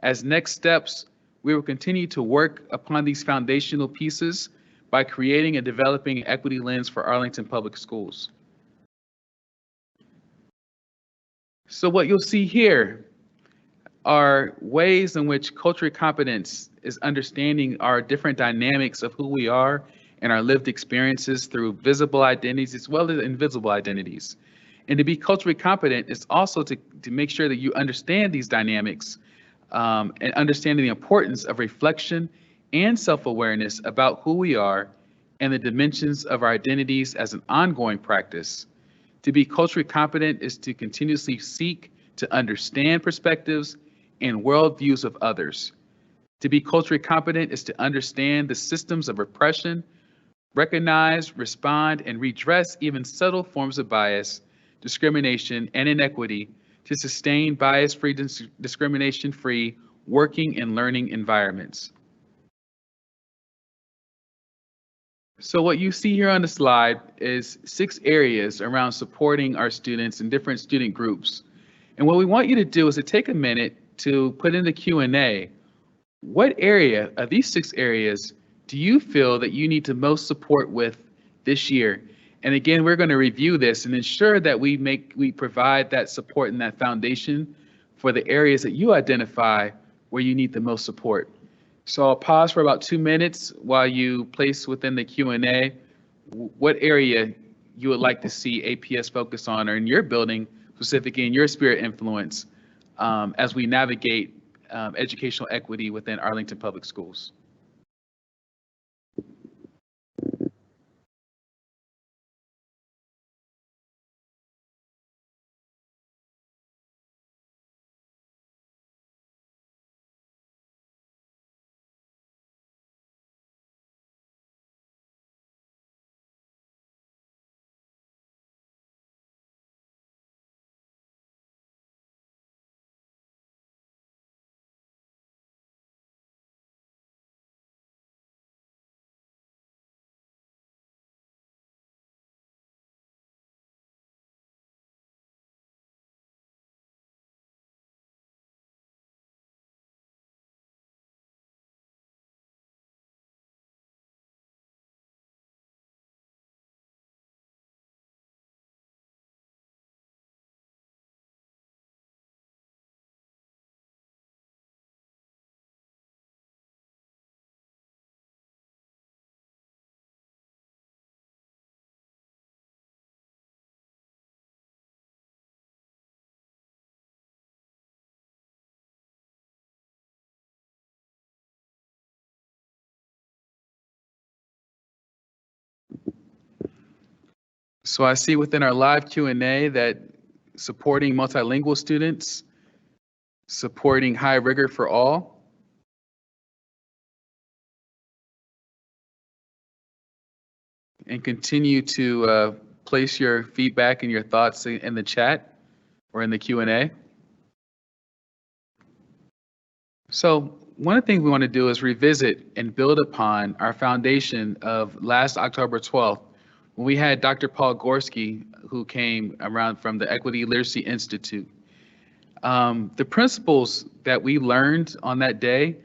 As next steps, we will continue to work upon these foundational pieces by creating and developing an equity lens for Arlington Public Schools. So what you'll see here are ways in which cultural competence is understanding our different dynamics of who we are and our lived experiences through visible identities as well as invisible identities. And to be culturally competent is also to make sure that you understand these dynamics and understanding the importance of reflection and self-awareness about who we are and the dimensions of our identities as an ongoing practice. To be culturally competent is to continuously seek to understand perspectives and worldviews of others. To be culturally competent is to understand the systems of repression, recognize, respond, and redress even subtle forms of bias, discrimination, and inequity to sustain bias-free, discrimination-free working and learning environments. So what you see here on the slide is 6 areas around supporting our students in different student groups. And what we want you to do is to take a minute to put in the Q&A, what area of these 6 areas do you feel that you need to most support with this year? And again, we're going to review this and ensure that we provide that support and that foundation for the areas that you identify where you need the most support. So I'll pause for about 2 minutes while you place within the Q&A what area you would like to see APS focus on, or in your building, specifically in your sphere of influence, as we navigate educational equity within Arlington Public Schools. So I see within our live Q&A that supporting multilingual students, supporting high rigor for all, and continue to place your feedback and your thoughts in the chat or in the Q&A. So one of the things we want to do is revisit and build upon our foundation of last October 12th, when we had Dr. Paul Gorski, who came around from the Equity Literacy Institute. The principles that we learned on that day,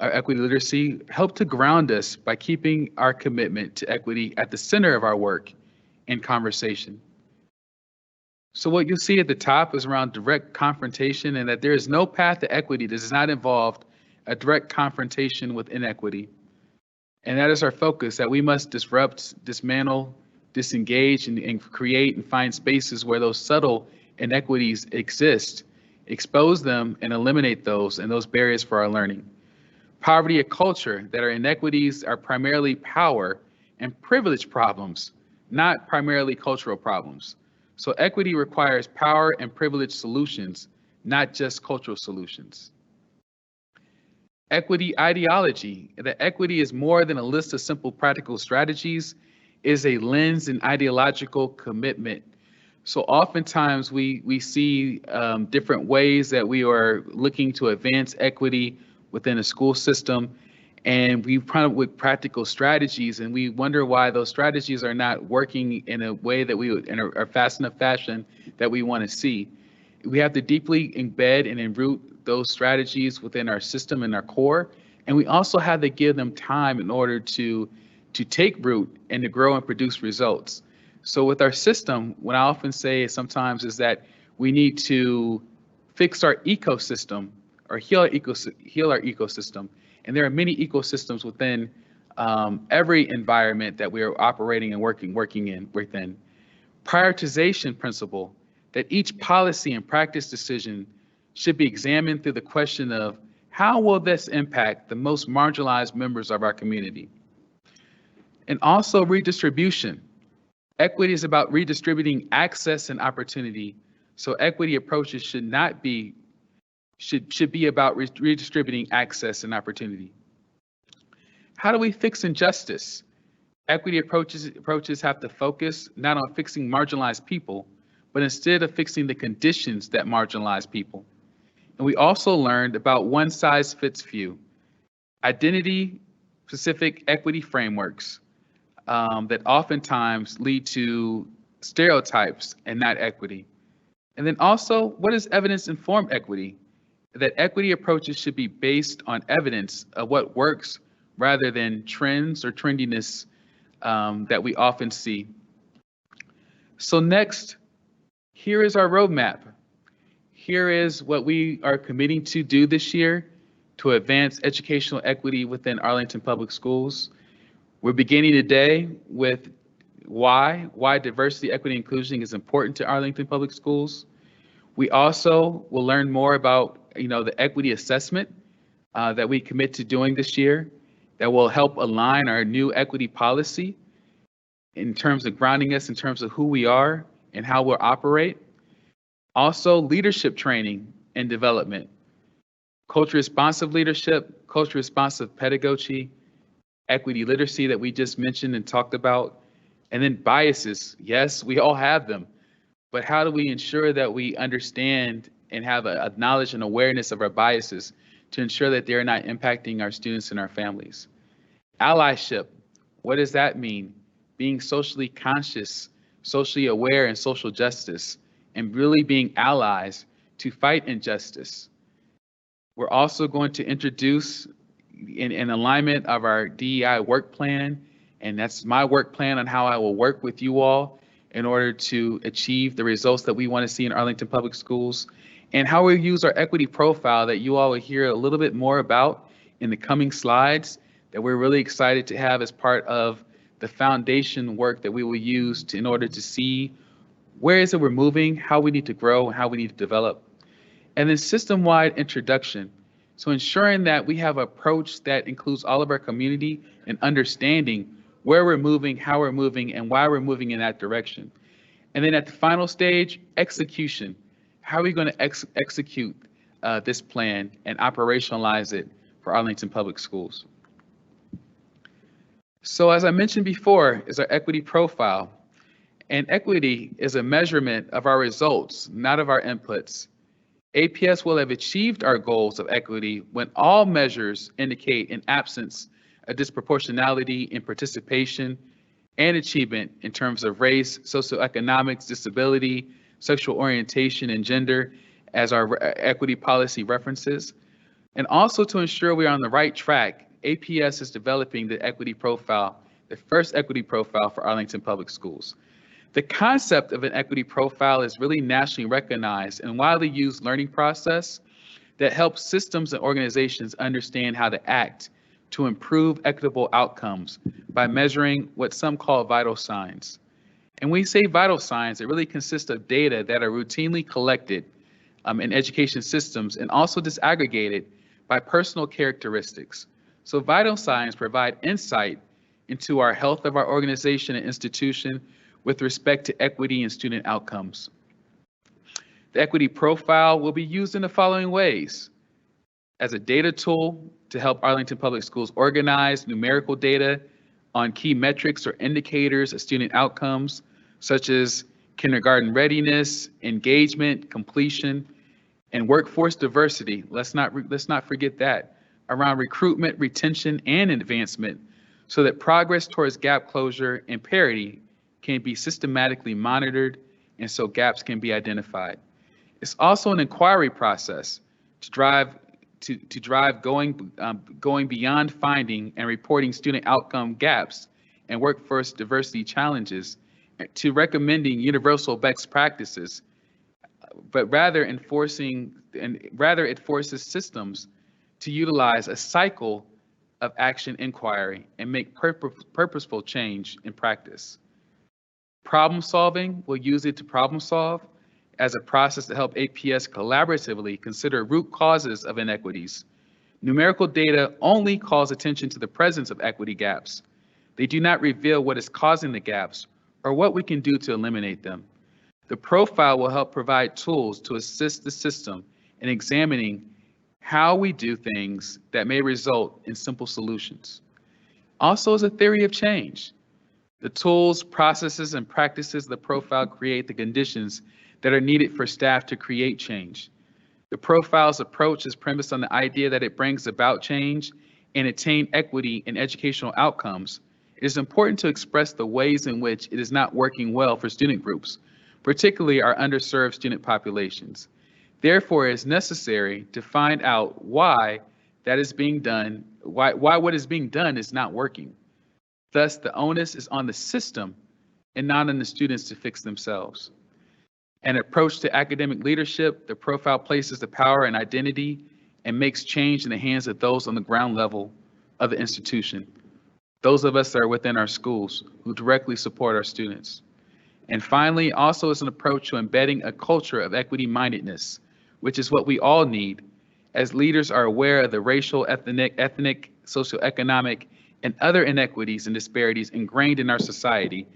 our equity literacy, helped to ground us by keeping our commitment to equity at the center of our work and conversation. So what you'll see at the top is around direct confrontation, and that there is no path to equity that does not involve a direct confrontation with inequity. And that is our focus, that we must disrupt, dismantle, disengage, and create and find spaces where those subtle inequities exist, expose them and eliminate those and those barriers for our learning. Poverty, a culture that our inequities are primarily power and privilege problems, not primarily cultural problems. So equity requires power and privilege solutions, not just cultural solutions. Equity ideology, that equity is more than a list of simple practical strategies, is a lens and ideological commitment. So oftentimes we see different ways that we are looking to advance equity within a school system, and we come up with practical strategies, and we wonder why those strategies are not working in a way that we would, in a fast enough fashion that we want to see. We have to deeply embed and enroot those strategies within our system and our core, and we also have to give them time in order to take root and to grow and produce results. So with our system, what I often say sometimes is that we need to fix our ecosystem or heal our ecosystem. And there are many ecosystems within every environment that we are operating and working within. Prioritization principle, that each policy and practice decision should be examined through the question of how will this impact the most marginalized members of our community? And also redistribution. Equity is about redistributing access and opportunity. So equity approaches should be about redistributing access and opportunity. How do we fix injustice? Equity approaches have to focus not on fixing marginalized people, but instead of fixing the conditions that marginalize people. And we also learned about one size fits few, identity-specific equity frameworks that oftentimes lead to stereotypes and not equity. And then also, what is evidence-informed equity? That equity approaches should be based on evidence of what works rather than trends or trendiness that we often see. So next, here is our roadmap. here is what we are committing to do this year to advance educational equity within Arlington Public Schools. We're beginning today with why diversity, equity, inclusion is important to Arlington Public Schools. We also will learn more about, the equity assessment that we commit to doing this year that will help align our new equity policy in terms of grounding us in terms of who we are and how we'll operate. Also, leadership training and development, culture responsive leadership, culture responsive pedagogy, equity literacy that we just mentioned and talked about, and then biases. Yes, we all have them, but how do we ensure that we understand and have a knowledge and awareness of our biases to ensure that they're not impacting our students and our families? Allyship, what does that mean? Being socially conscious, socially aware, and social justice, and really being allies to fight injustice. We're also going to introduce in alignment of our DEI work plan, and that's my work plan on how I will work with you all in order to achieve the results that we want to see in Arlington Public Schools, and how we use our equity profile that you all will hear a little bit more about in the coming slides that we're really excited to have as part of the foundation work that we will use in order to see where is it we're moving, how we need to grow, and how we need to develop. And then system-wide introduction. So ensuring that we have an approach that includes all of our community and understanding where we're moving, how we're moving, and why we're moving in that direction. And then at the final stage, execution. How are we going to execute this plan and operationalize it for Arlington Public Schools? So as I mentioned before, is our equity profile. And equity is a measurement of our results, not of our inputs. APS will have achieved our goals of equity when all measures indicate an absence of disproportionality in participation and achievement in terms of race, socioeconomics, disability, sexual orientation, and gender, as our equity policy references. And also to ensure we are on the right track, APS is developing the equity profile, the first equity profile for Arlington Public Schools. The concept of an equity profile is really nationally recognized and widely used learning process that helps systems and organizations understand how to act to improve equitable outcomes by measuring what some call vital signs. And when we say vital signs, it really consists of data that are routinely collected in education systems and also disaggregated by personal characteristics. So vital signs provide insight into our health of our organization and institution with respect to equity and student outcomes. The equity profile will be used in the following ways: as a data tool to help Arlington Public Schools organize numerical data on key metrics or indicators of student outcomes, such as kindergarten readiness, engagement, completion, and workforce diversity. Let's not forget that, around recruitment, retention, and advancement, so that progress towards gap closure and parity can be systematically monitored, and so gaps can be identified. It's also an inquiry process to drive going beyond finding and reporting student outcome gaps and workforce diversity challenges to recommending universal best practices, but rather it forces systems to utilize a cycle of action inquiry and make purposeful change in practice. Problem solving, we'll use it to problem solve as a process to help APS collaboratively consider root causes of inequities. Numerical data only calls attention to the presence of equity gaps. They do not reveal what is causing the gaps or what we can do to eliminate them. The profile will help provide tools to assist the system in examining how we do things that may result in simple solutions. Also, as a theory of change, the tools, processes, and practices of the profile create the conditions that are needed for staff to create change. The profile's approach is premised on the idea that it brings about change and attain equity in educational outcomes. It is important to express the ways in which it is not working well for student groups, particularly our underserved student populations. Therefore, it is necessary to find out why that is being done, why what is being done is not working. Thus, the onus is on the system and not on the students to fix themselves. An approach to academic leadership, the profile places the power and identity and makes change in the hands of those on the ground level of the institution. Those of us that are within our schools who directly support our students. And finally, also is an approach to embedding a culture of equity-mindedness, which is what we all need as leaders are aware of the racial, ethnic, socioeconomic, and other inequities and disparities ingrained in our society,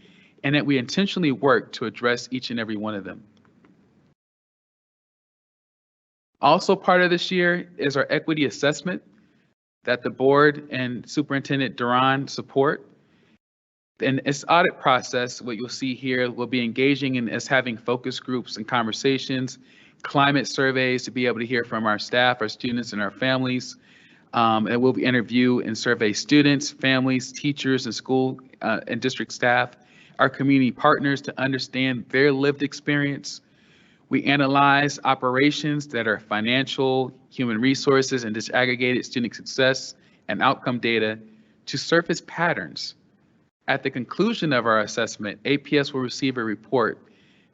and that we intentionally work to address each and every one of them. Also part of this year is our equity assessment that the board and Superintendent Duran support. In its audit process, what you'll see here, we'll be engaging in as having focus groups and conversations, climate surveys to be able to hear from our staff, our students, and our families. And we'll be interview and survey students, families, teachers, and school and district staff, our community partners to understand their lived experience. We analyze operations that are financial, human resources, and disaggregated student success and outcome data to surface patterns. At the conclusion of our assessment, APS will receive a report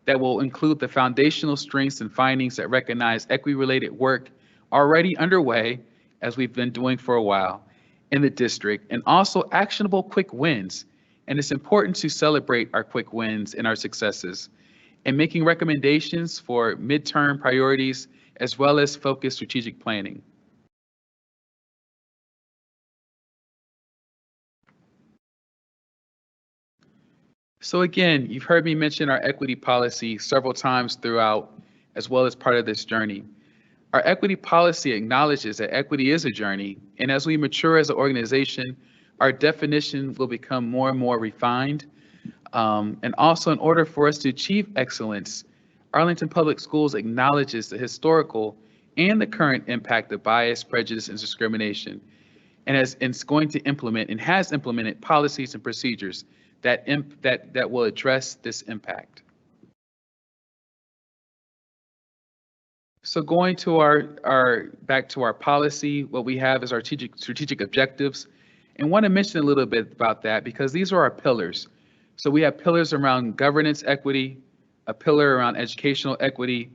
that will include the foundational strengths and findings that recognize equity-related work already underway, as we've been doing for a while, in the district, and also actionable quick wins. And it's important to celebrate our quick wins and our successes, and making recommendations for midterm priorities, as well as focused strategic planning. So again, you've heard me mention our equity policy several times throughout, as well as part of this journey. Our equity policy acknowledges that equity is a journey, and as we mature as an organization, our definition will become more and more refined. And also, in order for us to achieve excellence, Arlington Public Schools acknowledges the historical and the current impact of bias, prejudice, and discrimination, and it's going to implement and has implemented policies and procedures that will address this impact. So going to back to our policy, what we have is our strategic objectives, and want to mention a little bit about that because these are our pillars. So we have pillars around governance equity, a pillar around educational equity,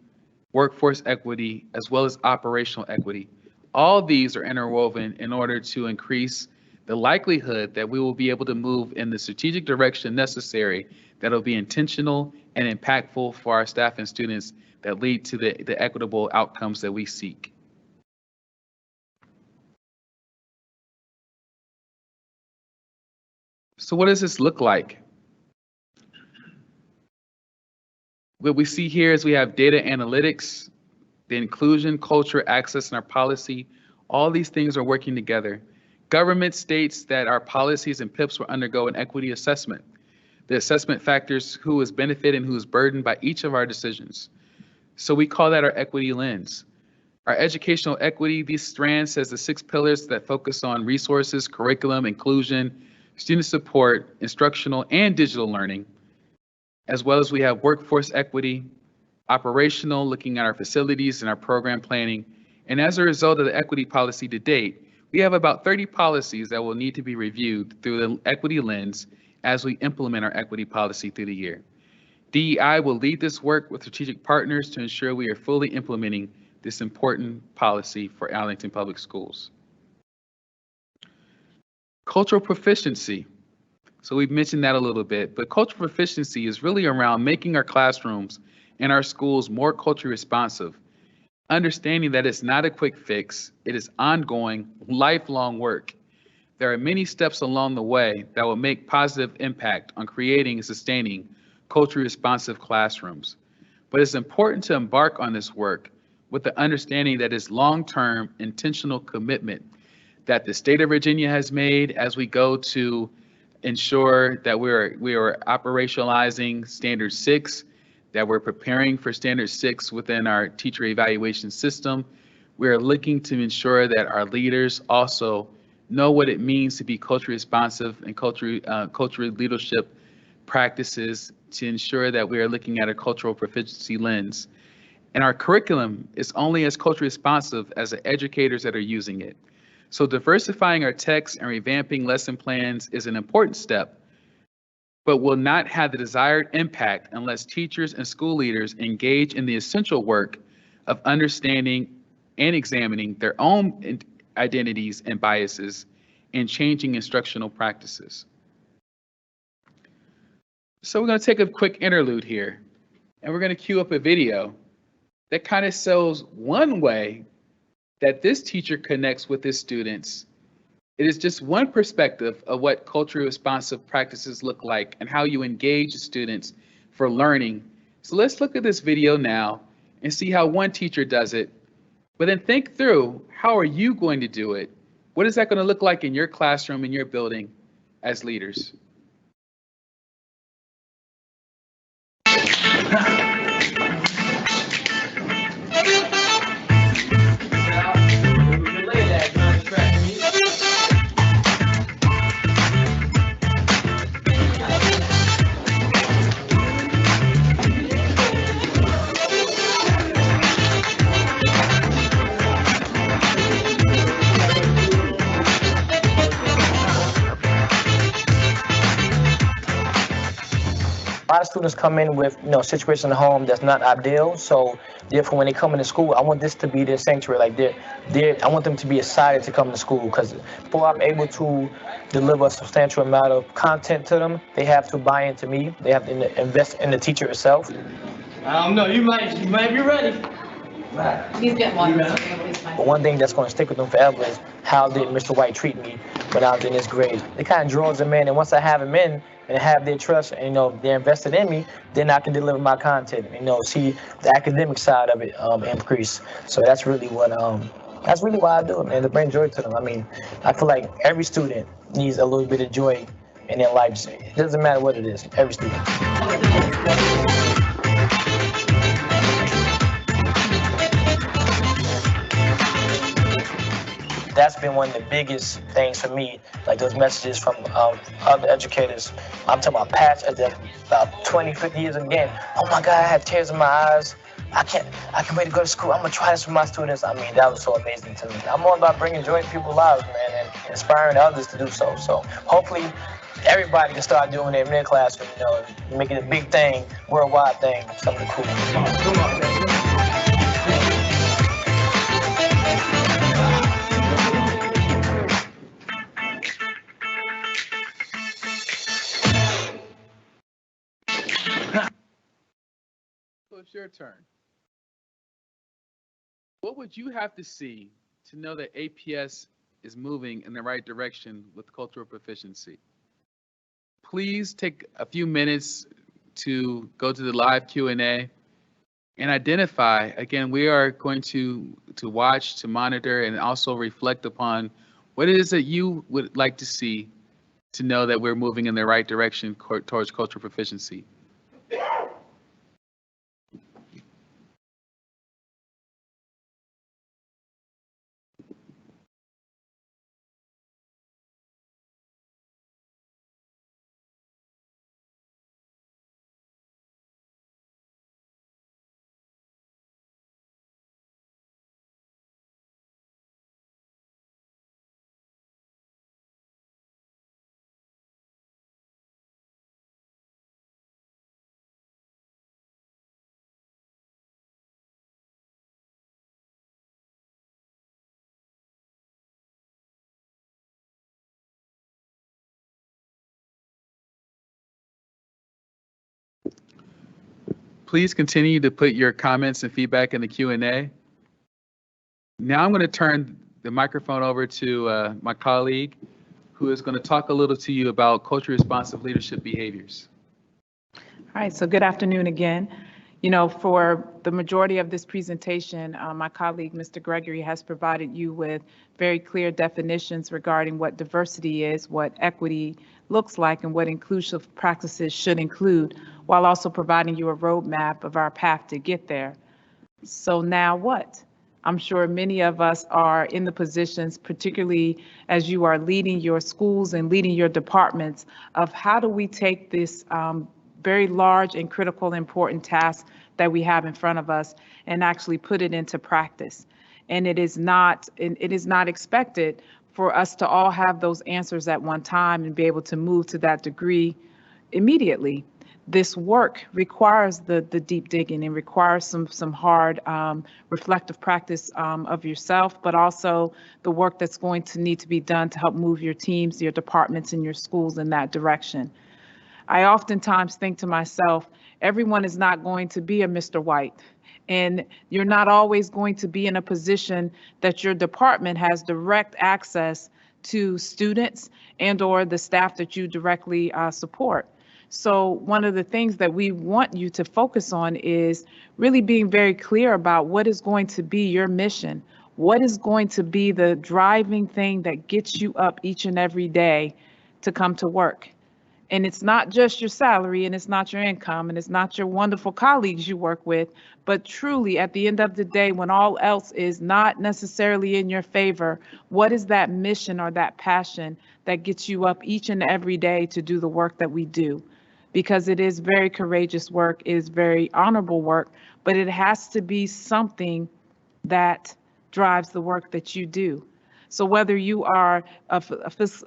workforce equity, as well as operational equity. All these are interwoven in order to increase the likelihood that we will be able to move in the strategic direction necessary that will be intentional and impactful for our staff and students that lead to the equitable outcomes that we seek. So what does this look like? What we see here is we have data analytics, the inclusion, culture, access, and our policy. All these things are working together. Government states that our policies and PIPs will undergo an equity assessment. The assessment factors who is benefited and who is burdened by each of our decisions. So we call that our equity lens. Our educational equity, these strands has the 6 pillars that focus on resources, curriculum, inclusion, student support, instructional and digital learning, as well as we have workforce equity, operational, looking at our facilities and our program planning. And as a result of the equity policy to date, we have about 30 policies that will need to be reviewed through the equity lens as we implement our equity policy through the year. DEI will lead this work with strategic partners to ensure we are fully implementing this important policy for Arlington Public Schools. Cultural proficiency. So we've mentioned that a little bit, but cultural proficiency is really around making our classrooms and our schools more culturally responsive, understanding that it's not a quick fix, it is ongoing, lifelong work. There are many steps along the way that will make positive impact on creating and sustaining culturally responsive classrooms. But it's important to embark on this work with the understanding that it's long-term intentional commitment that the state of Virginia has made as we go to ensure that we are operationalizing Standard 6, that we're preparing for Standard 6 within our teacher evaluation system. We're looking to ensure that our leaders also know what it means to be culturally responsive and cultural leadership practices to ensure that we are looking at a cultural proficiency lens. And our curriculum is only as culturally responsive as the educators that are using it. So diversifying our texts and revamping lesson plans is an important step, but will not have the desired impact unless teachers and school leaders engage in the essential work of understanding and examining their own identities and biases and changing instructional practices. So we're going to take a quick interlude here, and we're going to cue up a video that kind of shows one way that this teacher connects with his students. It is just one perspective of what culturally responsive practices look like and how you engage students for learning. So let's look at this video now and see how one teacher does it, but then think through, how are you going to do it? What is that going to look like in your classroom, in your building as leaders? A lot of students come in with, situation at home that's not ideal. So therefore, when they come into school, I want this to be their sanctuary. Like I want them to be excited to come to school, because before I'm able to deliver a substantial amount of content to them, they have to buy into me. They have to invest in the teacher itself. I don't know. You might be ready. He's getting one. But one thing that's going to stick with them forever is, how did Mr. White treat me when I was in this grade? It kind of draws them in, and once I have them in and have their trust, and they're invested in me, then I can deliver my content. See the academic side of it increase. So that's really why I do it, man, to bring joy to them. I mean, I feel like every student needs a little bit of joy in their life. It doesn't matter what it is. Every student. That's been one of the biggest things for me, like those messages from other educators. I'm talking about past, about 20, 50 years again. Oh my God, I have tears in my eyes. I can't wait to go to school. I'm gonna try this with my students. I mean, that was so amazing to me. I'm all about bringing joy to people's lives, man, and inspiring others to do so. So hopefully everybody can start doing it in their classroom, make it a big thing, worldwide thing, something cool. Come on, man. So it's your turn. What would you have to see to know that APS is moving in the right direction with cultural proficiency? Please take a few minutes to go to the live Q&A and identify. Again, we are going to watch, to monitor, and also reflect upon what it is that you would like to see to know that we're moving in the right direction towards cultural proficiency. Please continue to put your comments and feedback in the Q&A. Now I'm going to turn the microphone over to my colleague, who is going to talk a little to you about culturally responsive leadership behaviors. All right, so good afternoon again. For the majority of this presentation, my colleague, Mr. Gregory, has provided you with very clear definitions regarding what diversity is, what equity looks like, and what inclusive practices should include, while also providing you a roadmap of our path to get there. So now what? I'm sure many of us are in the positions, particularly as you are leading your schools and leading your departments, of how do we take this very large and critical, important task that we have in front of us and actually put it into practice. And it is not expected for us to all have those answers at one time and be able to move to that degree immediately. This work requires the deep digging and requires some hard reflective practice of yourself, but also the work that's going to need to be done to help move your teams, your departments, and your schools in that direction. I oftentimes think to myself, everyone is not going to be a Mr. White. And you're not always going to be in a position that your department has direct access to students and or the staff that you directly support. So one of the things that we want you to focus on is really being very clear about what is going to be your mission. What is going to be the driving thing that gets you up each and every day to come to work? And it's not just your salary, and it's not your income, and it's not your wonderful colleagues you work with, but truly at the end of the day, when all else is not necessarily in your favor, what is that mission or that passion that gets you up each and every day to do the work that we do? Because it is very courageous work, it is very honorable work, but it has to be something that drives the work that you do. So whether you are a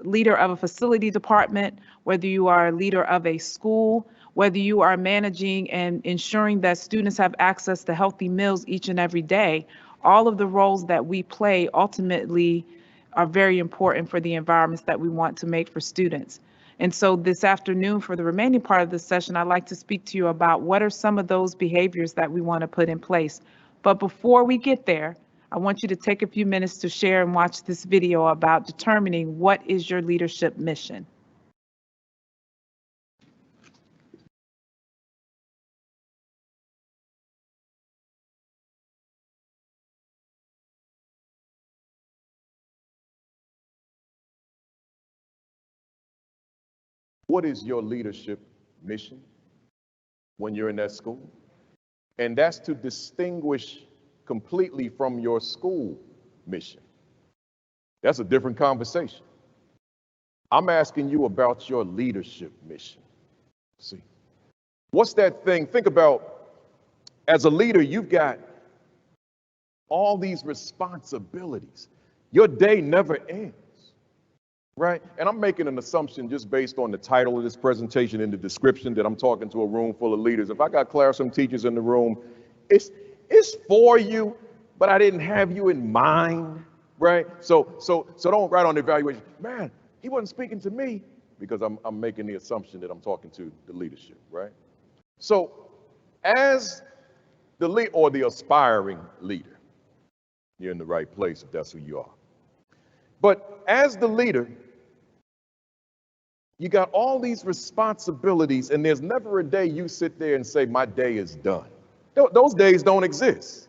leader of a facility department, whether you are a leader of a school, whether you are managing and ensuring that students have access to healthy meals each and every day, all of the roles that we play ultimately are very important for the environments that we want to make for students. And so this afternoon, for the remaining part of the session, I'd like to speak to you about what are some of those behaviors that we want to put in place. But before we get there, I want you to take a few minutes to share and watch this video about determining what is your leadership mission. What is your leadership mission when you're in that school? And that's to distinguish completely from your school mission. That's a different conversation. I'm asking you about your leadership mission. See, what's that thing? Think about, as a leader, you've got all these responsibilities. Your day never ends, right? And I'm making an assumption just based on the title of this presentation and the description that I'm talking to a room full of leaders. If I got classroom teachers in the room, it's for you, but I didn't have you in mind, right? So don't write on the evaluation, man, he wasn't speaking to me, because I'm making the assumption that I'm talking to the leadership, right? So as the lead or the aspiring leader, you're in the right place if that's who you are. But as the leader, you got all these responsibilities, and there's never a day you sit there and say, my day is done. Those days don't exist.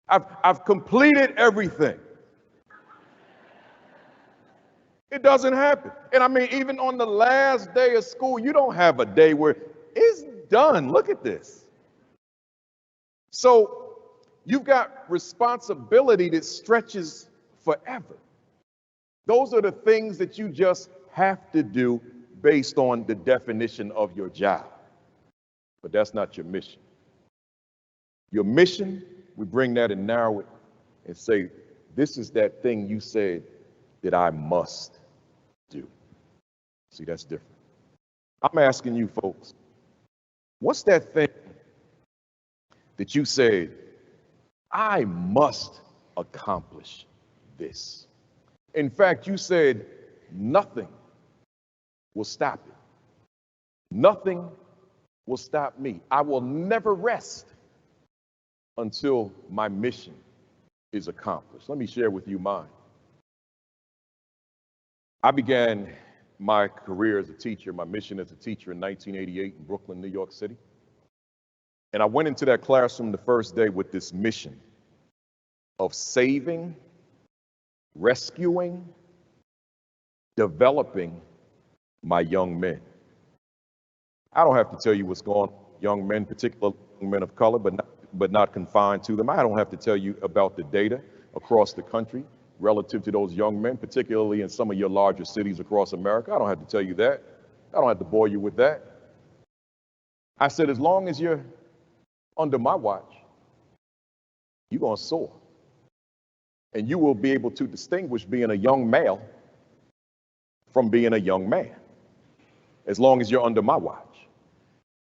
I've completed everything. It doesn't happen. And I mean, even on the last day of school, you don't have a day where it's done. Look at this. So you've got responsibility that stretches forever. Those are the things that you just have to do based on the definition of your job. But that's not your mission. Your mission, we bring that and narrow it and say, this is that thing you said that I must do. See, that's different. I'm asking you folks, what's that thing that you said, I must accomplish this? In fact, you said nothing will stop it. Nothing will stop me. I will never rest until my mission is accomplished. Let me share with you mine. I began my career as a teacher, my mission as a teacher in 1988 in Brooklyn, New York City. And I went into that classroom the first day with this mission of saving, rescuing, developing my young men. I don't have to tell you what's going on, young men, particularly young men of color, but not confined to them. I don't have to tell you about the data across the country relative to those young men, particularly in some of your larger cities across America. I don't have to tell you that. I don't have to bore you with that. I said, as long as you're under my watch, you're going to soar. And you will be able to distinguish being a young male from being a young man. as long as you're under my watch.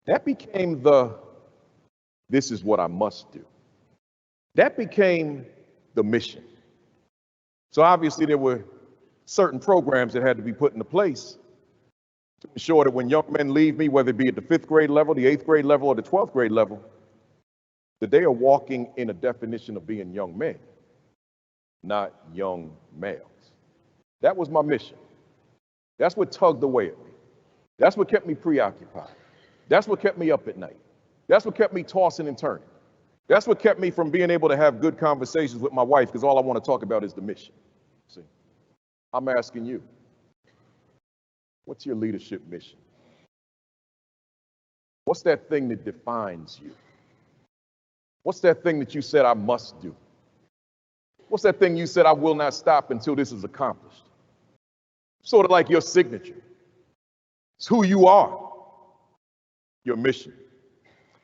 That became this is what I must do. That became the mission. So obviously there were certain programs that had to be put into place to ensure that when young men leave me, whether it be at the 5th grade level, the 8th grade level, or the 12th grade level, that they are walking in a definition of being young men, not young males. That was my mission. That's what tugged away at me. That's what kept me preoccupied. That's what kept me up at night. That's what kept me tossing and turning. That's what kept me from being able to have good conversations with my wife, because all I want to talk about is the mission. See, I'm asking you, what's your leadership mission? What's that thing that defines you? What's that thing that you said I must do? What's that thing you said I will not stop until this is accomplished? Sort of like your signature. It's who you are, your mission,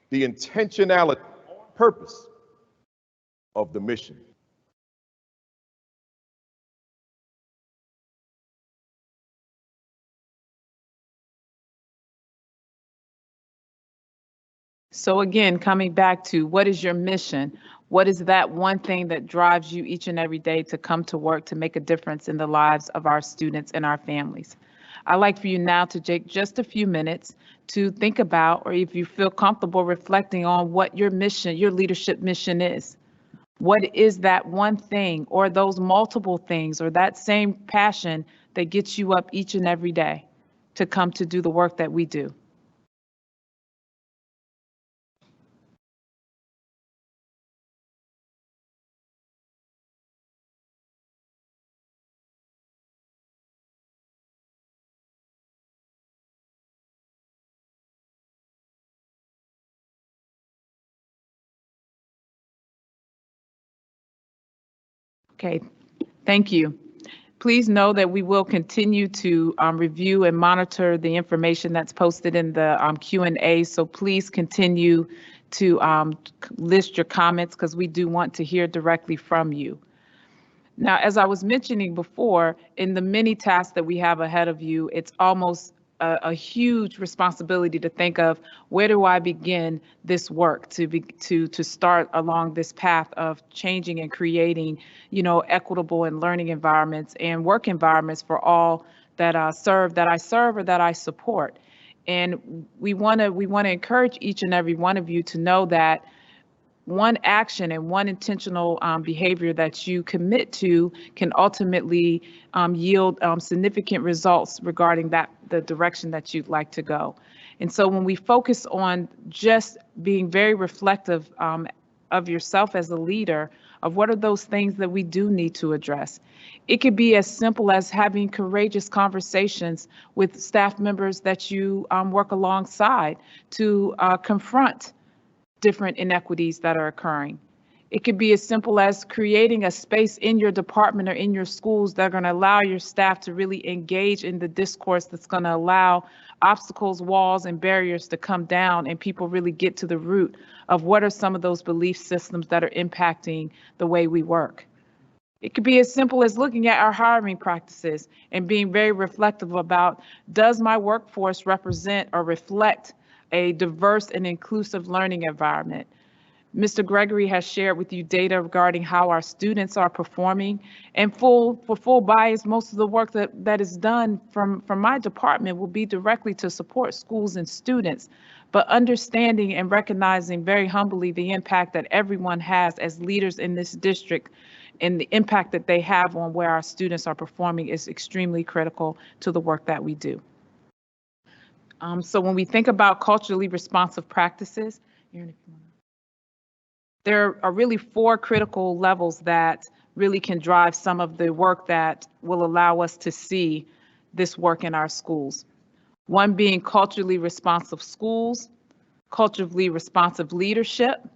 the intentionality, purpose of the mission. So again, coming back to what is your mission? What is that one thing that drives you each and every day to come to work to make a difference in the lives of our students and our families? I'd like for you now to take just a few minutes to think about, or if you feel comfortable reflecting on what your mission, your leadership mission is. What is that one thing or those multiple things or that same passion that gets you up each and every day to come to do the work that we do? Okay, thank you. Please know that we will continue to review and monitor the information that's posted in the Q&A. So please continue to list your comments, because we do want to hear directly from you. Now, as I was mentioning before, in the many tasks that we have ahead of you, it's almost a huge responsibility to think of, where do I begin this work to start along this path of changing and creating, equitable and learning environments and work environments for all that I serve or that I support. And we want to encourage each and every one of you to know that one action and one intentional behavior that you commit to can ultimately yield significant results regarding the direction that you'd like to go. And so when we focus on just being very reflective of yourself as a leader, of what are those things that we do need to address, it could be as simple as having courageous conversations with staff members that you work alongside to confront different inequities that are occurring. It could be as simple as creating a space in your department or in your schools that are going to allow your staff to really engage in the discourse that's going to allow obstacles, walls, and barriers to come down and people really get to the root of what are some of those belief systems that are impacting the way we work. It could be as simple as looking at our hiring practices and being very reflective about, does my workforce represent or reflect a diverse and inclusive learning environment? Mr. Gregory has shared with you data regarding how our students are performing, and for full bias, most of the work that is done from my department will be directly to support schools and students, but understanding and recognizing very humbly the impact that everyone has as leaders in this district and the impact that they have on where our students are performing is extremely critical to the work that we do. So when we think about culturally responsive practices, there are really 4 critical levels that really can drive some of the work that will allow us to see this work in our schools. One being culturally responsive schools, culturally responsive leadership,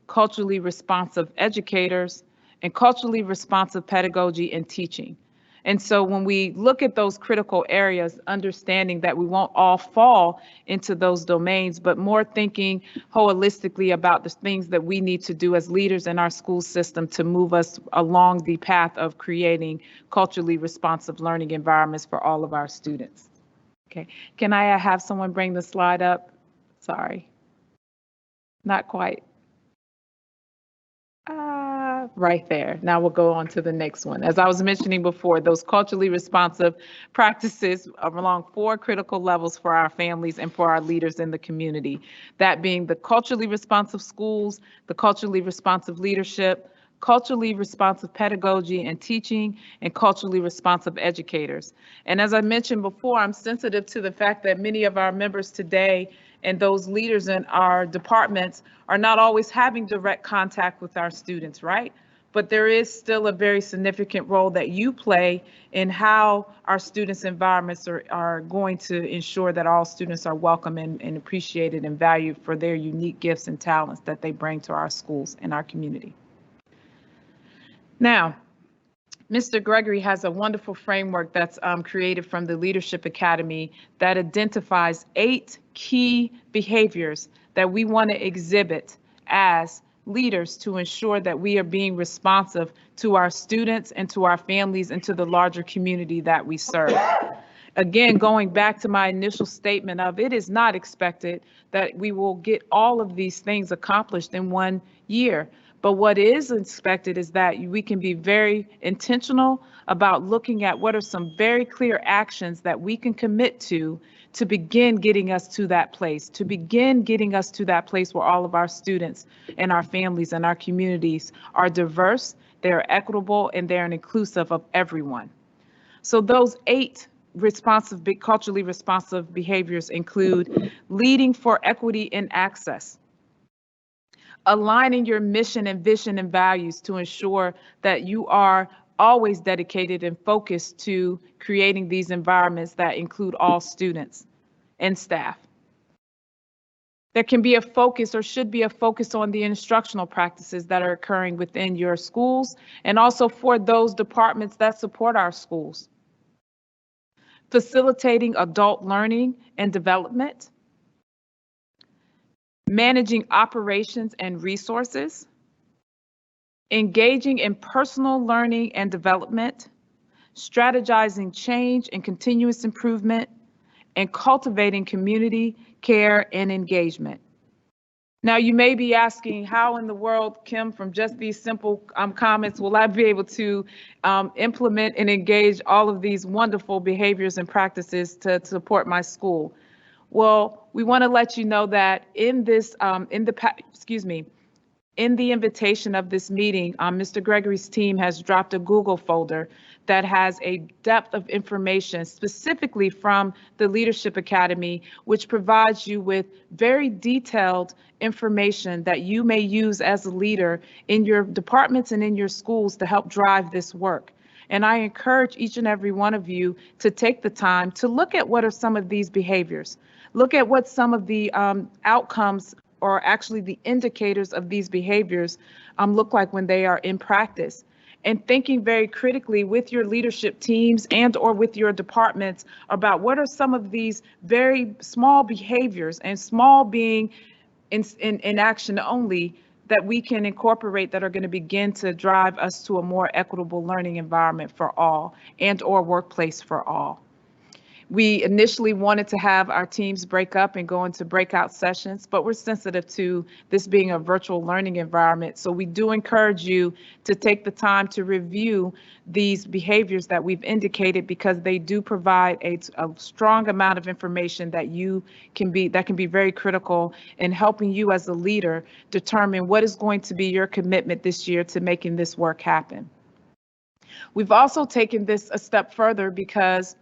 culturally responsive educators, and culturally responsive pedagogy and teaching. And so when we look at those critical areas, understanding that we won't all fall into those domains, but more thinking holistically about the things that we need to do as leaders in our school system to move us along the path of creating culturally responsive learning environments for all of our students. Okay, can I have someone bring the slide up? Sorry, not quite. Right there. Now we'll go on to the next one. As I was mentioning before, those culturally responsive practices along 4 critical levels for our families and for our leaders in the community. That being the culturally responsive schools, the culturally responsive leadership, culturally responsive pedagogy and teaching, and culturally responsive educators. And as I mentioned before, I'm sensitive to the fact that many of our members today and those leaders in our departments are not always having direct contact with our students, right? But there is still a very significant role that you play in how our students' environments are going to ensure that all students are welcome and appreciated and valued for their unique gifts and talents that they bring to our schools and our community. Now, Mr. Gregory has a wonderful framework that's created from the Leadership Academy that identifies 8 key behaviors that we want to exhibit as leaders to ensure that we are being responsive to our students and to our families and to the larger community that we serve. Again, going back to my initial statement of it is not expected that we will get all of these things accomplished in 1 year. But what is expected is that we can be very intentional about looking at what are some very clear actions that we can commit to begin getting us to that place, where all of our students and our families and our communities are diverse, they're equitable, and they're inclusive of everyone. So those 8 culturally responsive behaviors include leading for equity in access, aligning your mission and vision and values to ensure that you are always dedicated and focused to creating these environments that include all students and staff. There can be a focus, or should be a focus, on the instructional practices that are occurring within your schools and also for those departments that support our schools. Facilitating adult learning and development, managing operations and resources, engaging in personal learning and development, strategizing change and continuous improvement, and cultivating community care and engagement. Now, you may be asking, how in the world, Kim, from just these simple comments, will I be able to implement and engage all of these wonderful behaviors and practices to support my school? Well, we want to let you know that in this, in the invitation of this meeting, Mr. Gregory's team has dropped a Google folder that has a depth of information specifically from the Leadership Academy, which provides you with very detailed information that you may use as a leader in your departments and in your schools to help drive this work. And I encourage each and every one of you to take the time to look at what are some of these behaviors. Look at what some of the outcomes, or actually the indicators of these behaviors, look like when they are in practice. And thinking very critically with your leadership teams and or with your departments about what are some of these very small behaviors, and small being in action only, that we can incorporate that are going to begin to drive us to a more equitable learning environment for all and or workplace for all. We initially wanted to have our teams break up and go into breakout sessions, but we're sensitive to this being a virtual learning environment. So we do encourage you to take the time to review these behaviors that we've indicated, because they do provide a strong amount of information that can be very critical in helping you as a leader determine what is going to be your commitment this year to making this work happen. We've also taken this a step further because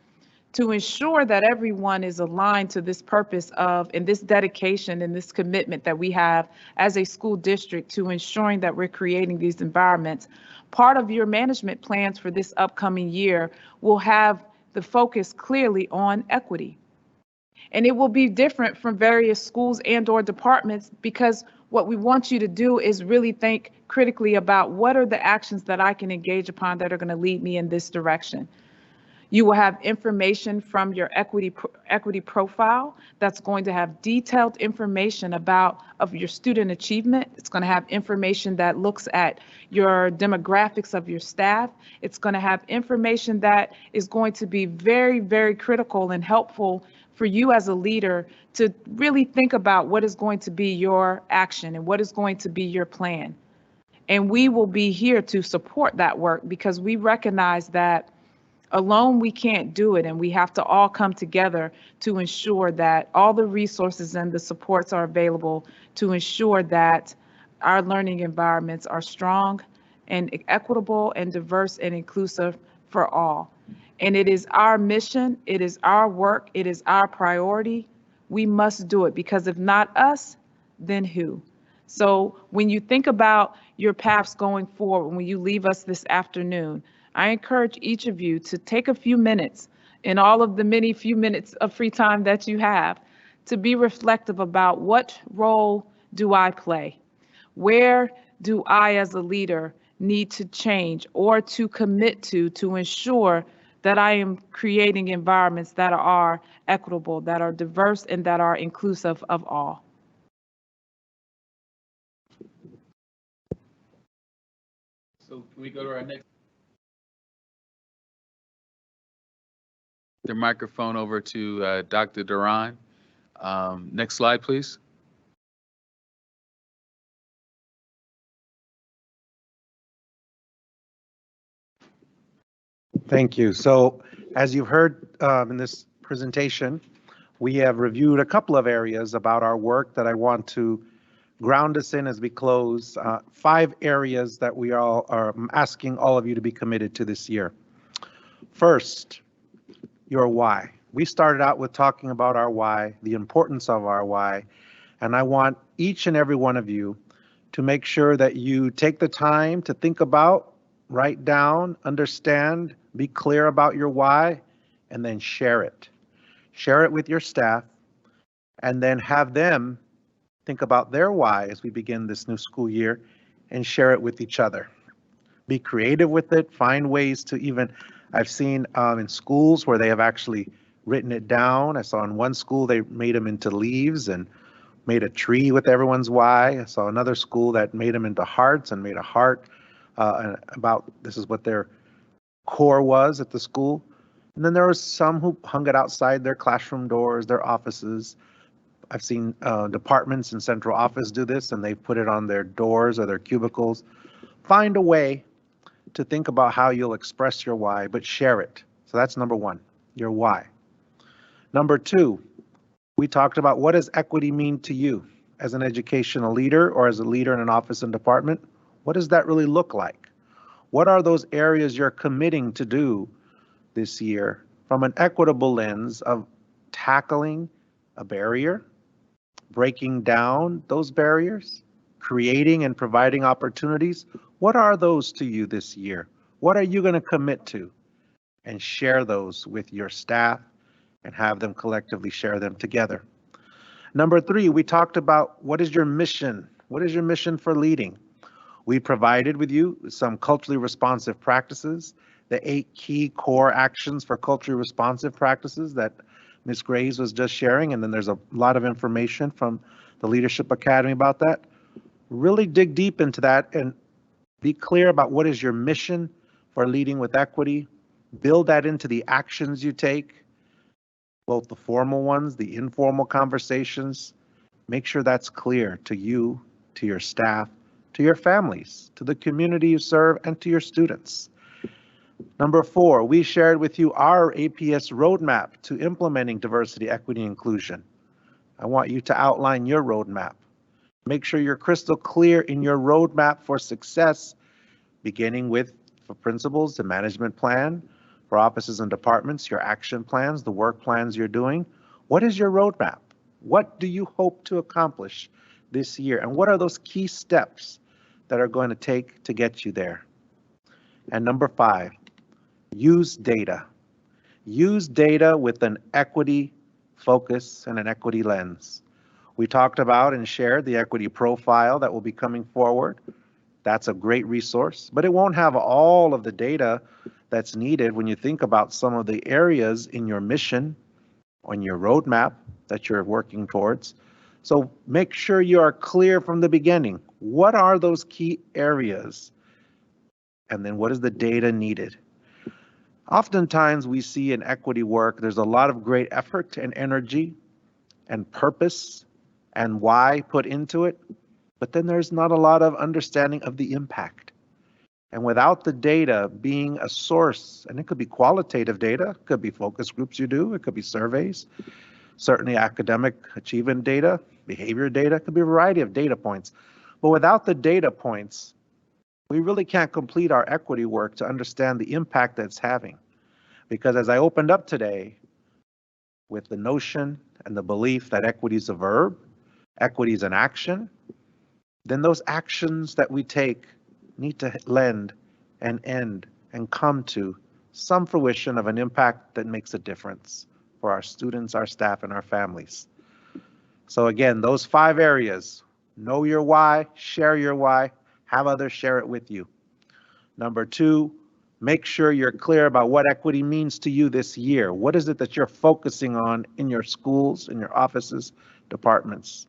to ensure that everyone is aligned to this purpose of, and this dedication and this commitment that we have as a school district to ensuring that we're creating these environments, part of your management plans for this upcoming year will have the focus clearly on equity. And it will be different from various schools and or departments, because what we want you to do is really think critically about what are the actions that I can engage upon that are going to lead me in this direction. You will have information from your equity profile that's going to have detailed information of your student achievement. It's going to have information that looks at your demographics of your staff. It's going to have information that is going to be very, very critical and helpful for you as a leader to really think about what is going to be your action and what is going to be your plan. And we will be here to support that work because we recognize that alone we can't do it, and we have to all come together to ensure that all the resources and the supports are available to ensure that our learning environments are strong and equitable and diverse and inclusive for all. And it is our mission, it is our work, it is our priority. We must do it because if not us, then who? So when you think about your paths going forward, when you leave us this afternoon, I encourage each of you to take a few minutes in all of the few minutes of free time that you have to be reflective about what role do I play? Where do I as a leader need to change or to commit to ensure that I am creating environments that are equitable, that are diverse, and that are inclusive of all? So can we go to our next? The microphone over to Dr. Duran. Next slide, please. Thank you. So as you've heard in this presentation, we have reviewed a couple of areas about our work that I want to ground us in as we close. 5 areas that we all are asking all of you to be committed to this year. First, your why. We started out with talking about our why, the importance of our why, and I want each and every one of you to make sure that you take the time to think about, write down, understand, be clear about your why, and then share it. Share it with your staff, and then have them think about their why as we begin this new school year and share it with each other. Be creative with it, find ways to even, I've seen in schools where they have actually written it down. I saw in one school they made them into leaves and made a tree with everyone's why. I saw another school that made them into hearts and made a heart about this is what their core was at the school. And then there was some who hung it outside their classroom doors, their offices. I've seen departments in central office do this, and they put it on their doors or their cubicles. Find a way to think about how you'll express your why, but share it. So that's number 1, your why. Number 2, we talked about what does equity mean to you as an educational leader or as a leader in an office and department? What does that really look like? What are those areas you're committing to do this year from an equitable lens of tackling a barrier, breaking down those barriers, creating and providing opportunities? What are those to you this year? What are you going to commit to? And share those with your staff and have them collectively share them together. Number 3, we talked about what is your mission? What is your mission for leading? We provided with you some culturally responsive practices, the 8 key core actions for culturally responsive practices that Ms. Graves was just sharing, and then there's a lot of information from the Leadership Academy about that. Really dig deep into that and be clear about what is your mission for leading with equity. Build that into the actions you take, both the formal ones, the informal conversations. Make sure that's clear to you, to your staff, to your families, to the community you serve, and to your students. Number 4, we shared with you our APS roadmap to implementing diversity, equity, and inclusion. I want you to outline your roadmap. Make sure you're crystal clear in your roadmap for success, beginning with, for principals, the management plan, for offices and departments, your action plans, the work plans you're doing. What is your roadmap? What do you hope to accomplish this year? And what are those key steps that are going to take to get you there? And number 5, use data. Use data with an equity focus and an equity lens. We talked about and shared the equity profile that will be coming forward. That's a great resource, but it won't have all of the data that's needed when you think about some of the areas in your mission, on your roadmap that you're working towards. So make sure you are clear from the beginning. What are those key areas? And then what is the data needed? Oftentimes we see in equity work, there's a lot of great effort and energy and purpose and why put into it, but then there's not a lot of understanding of the impact. And without the data being a source, and it could be qualitative data, it could be focus groups you do, it could be surveys, certainly academic achievement data, behavior data, it could be a variety of data points. But without the data points, we really can't complete our equity work to understand the impact that it's having. Because as I opened up today with the notion and the belief that equity is a verb, equity is an action, then those actions that we take need to lend and end and come to some fruition of an impact that makes a difference for our students, our staff, and our families. So again, those 5 areas: know your why, share your why, have others share it with you. Number 2, make sure you're clear about what equity means to you this year. What is it that you're focusing on in your schools, in your offices, departments?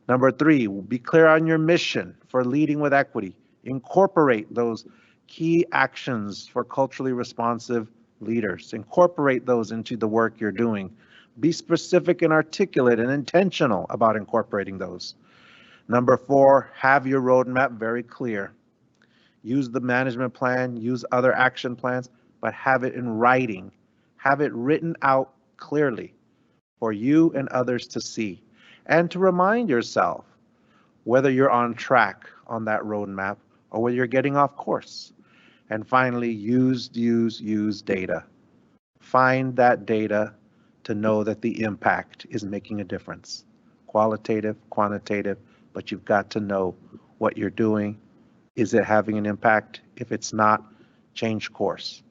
Number 3, be clear on your mission for leading with equity. Incorporate those key actions for culturally responsive leaders. Incorporate those into the work you're doing. Be specific and articulate and intentional about incorporating those. Number 4, have your roadmap very clear. Use the management plan, use other action plans, but have it in writing. Have it written out clearly for you and others to see, and to remind yourself whether you're on track on that roadmap or whether you're getting off course. And finally, use data. Find that data to know that the impact is making a difference. Qualitative, quantitative, but you've got to know what you're doing. Is it having an impact? If it's not, change course.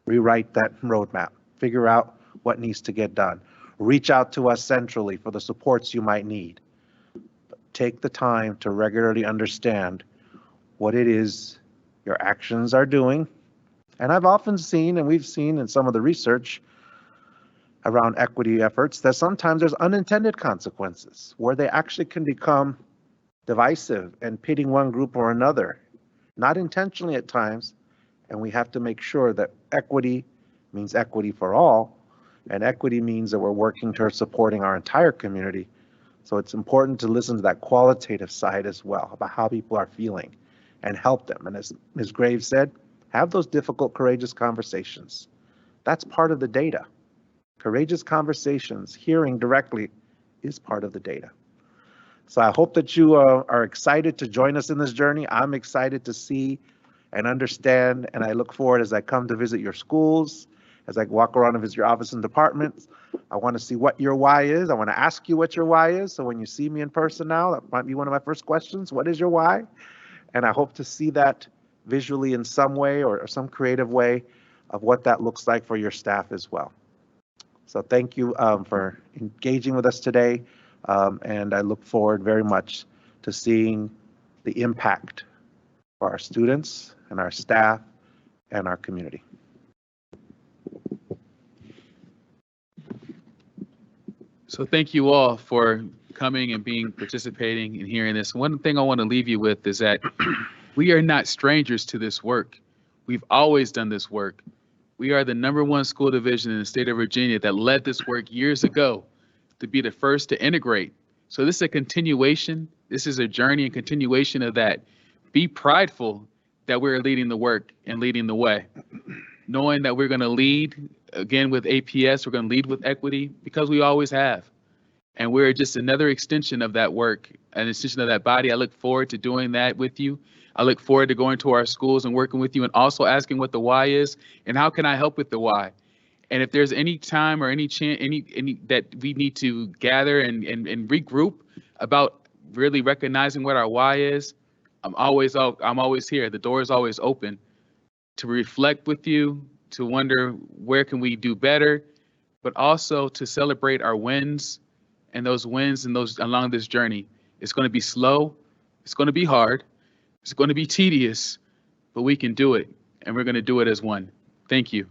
Rewrite that roadmap. Figure out what needs to get done. Reach out to us centrally for the supports you might need. Take the time to regularly understand what it is your actions are doing. And I've often seen, and we've seen in some of the research around equity efforts, that sometimes there's unintended consequences where they actually can become divisive and pitting one group or another, not intentionally at times. And we have to make sure that equity means equity for all, and equity means that we're working towards supporting our entire community. So it's important to listen to that qualitative side as well about how people are feeling and help them. And as Ms. Graves said, have those difficult, courageous conversations. That's part of the data. Courageous conversations, hearing directly, is part of the data. So I hope that you are excited to join us in this journey. I'm excited to see and understand, and I look forward as I come to visit your schools, as I walk around and visit your office and departments. I want to see what your why is. I want to ask you what your why is. So when you see me in person now, that might be one of my first questions. What is your why? And I hope to see that visually in some way or some creative way of what that looks like for your staff as well. So thank you for engaging with us today. And I look forward very much to seeing the impact for our students and our staff and our community. So thank you all for coming and participating and hearing this. One thing I want to leave you with is that we are not strangers to this work. We've always done this work. We are the #1 school division in the state of Virginia that led this work years ago to be the first to integrate. So this is a continuation. This is a journey and continuation of that. Be prideful that we're leading the work and leading the way. Knowing that we're going to lead, again, with APS, we're going to lead with equity because we always have. And we're just another extension of that work, an extension of that body. I look forward to doing that with you. I look forward to going to our schools and working with you and also asking what the why is and how can I help with the why. And if there's any time or any chance, any that we need to gather and regroup about really recognizing what our why is, I'm always here. The door is always open to reflect with you, to wonder where can we do better, but also to celebrate our wins and those wins and those along this journey. It's going to be slow. It's going to be hard, It's going to be tedious, but we can do it, and we're going to do it as one. Thank you.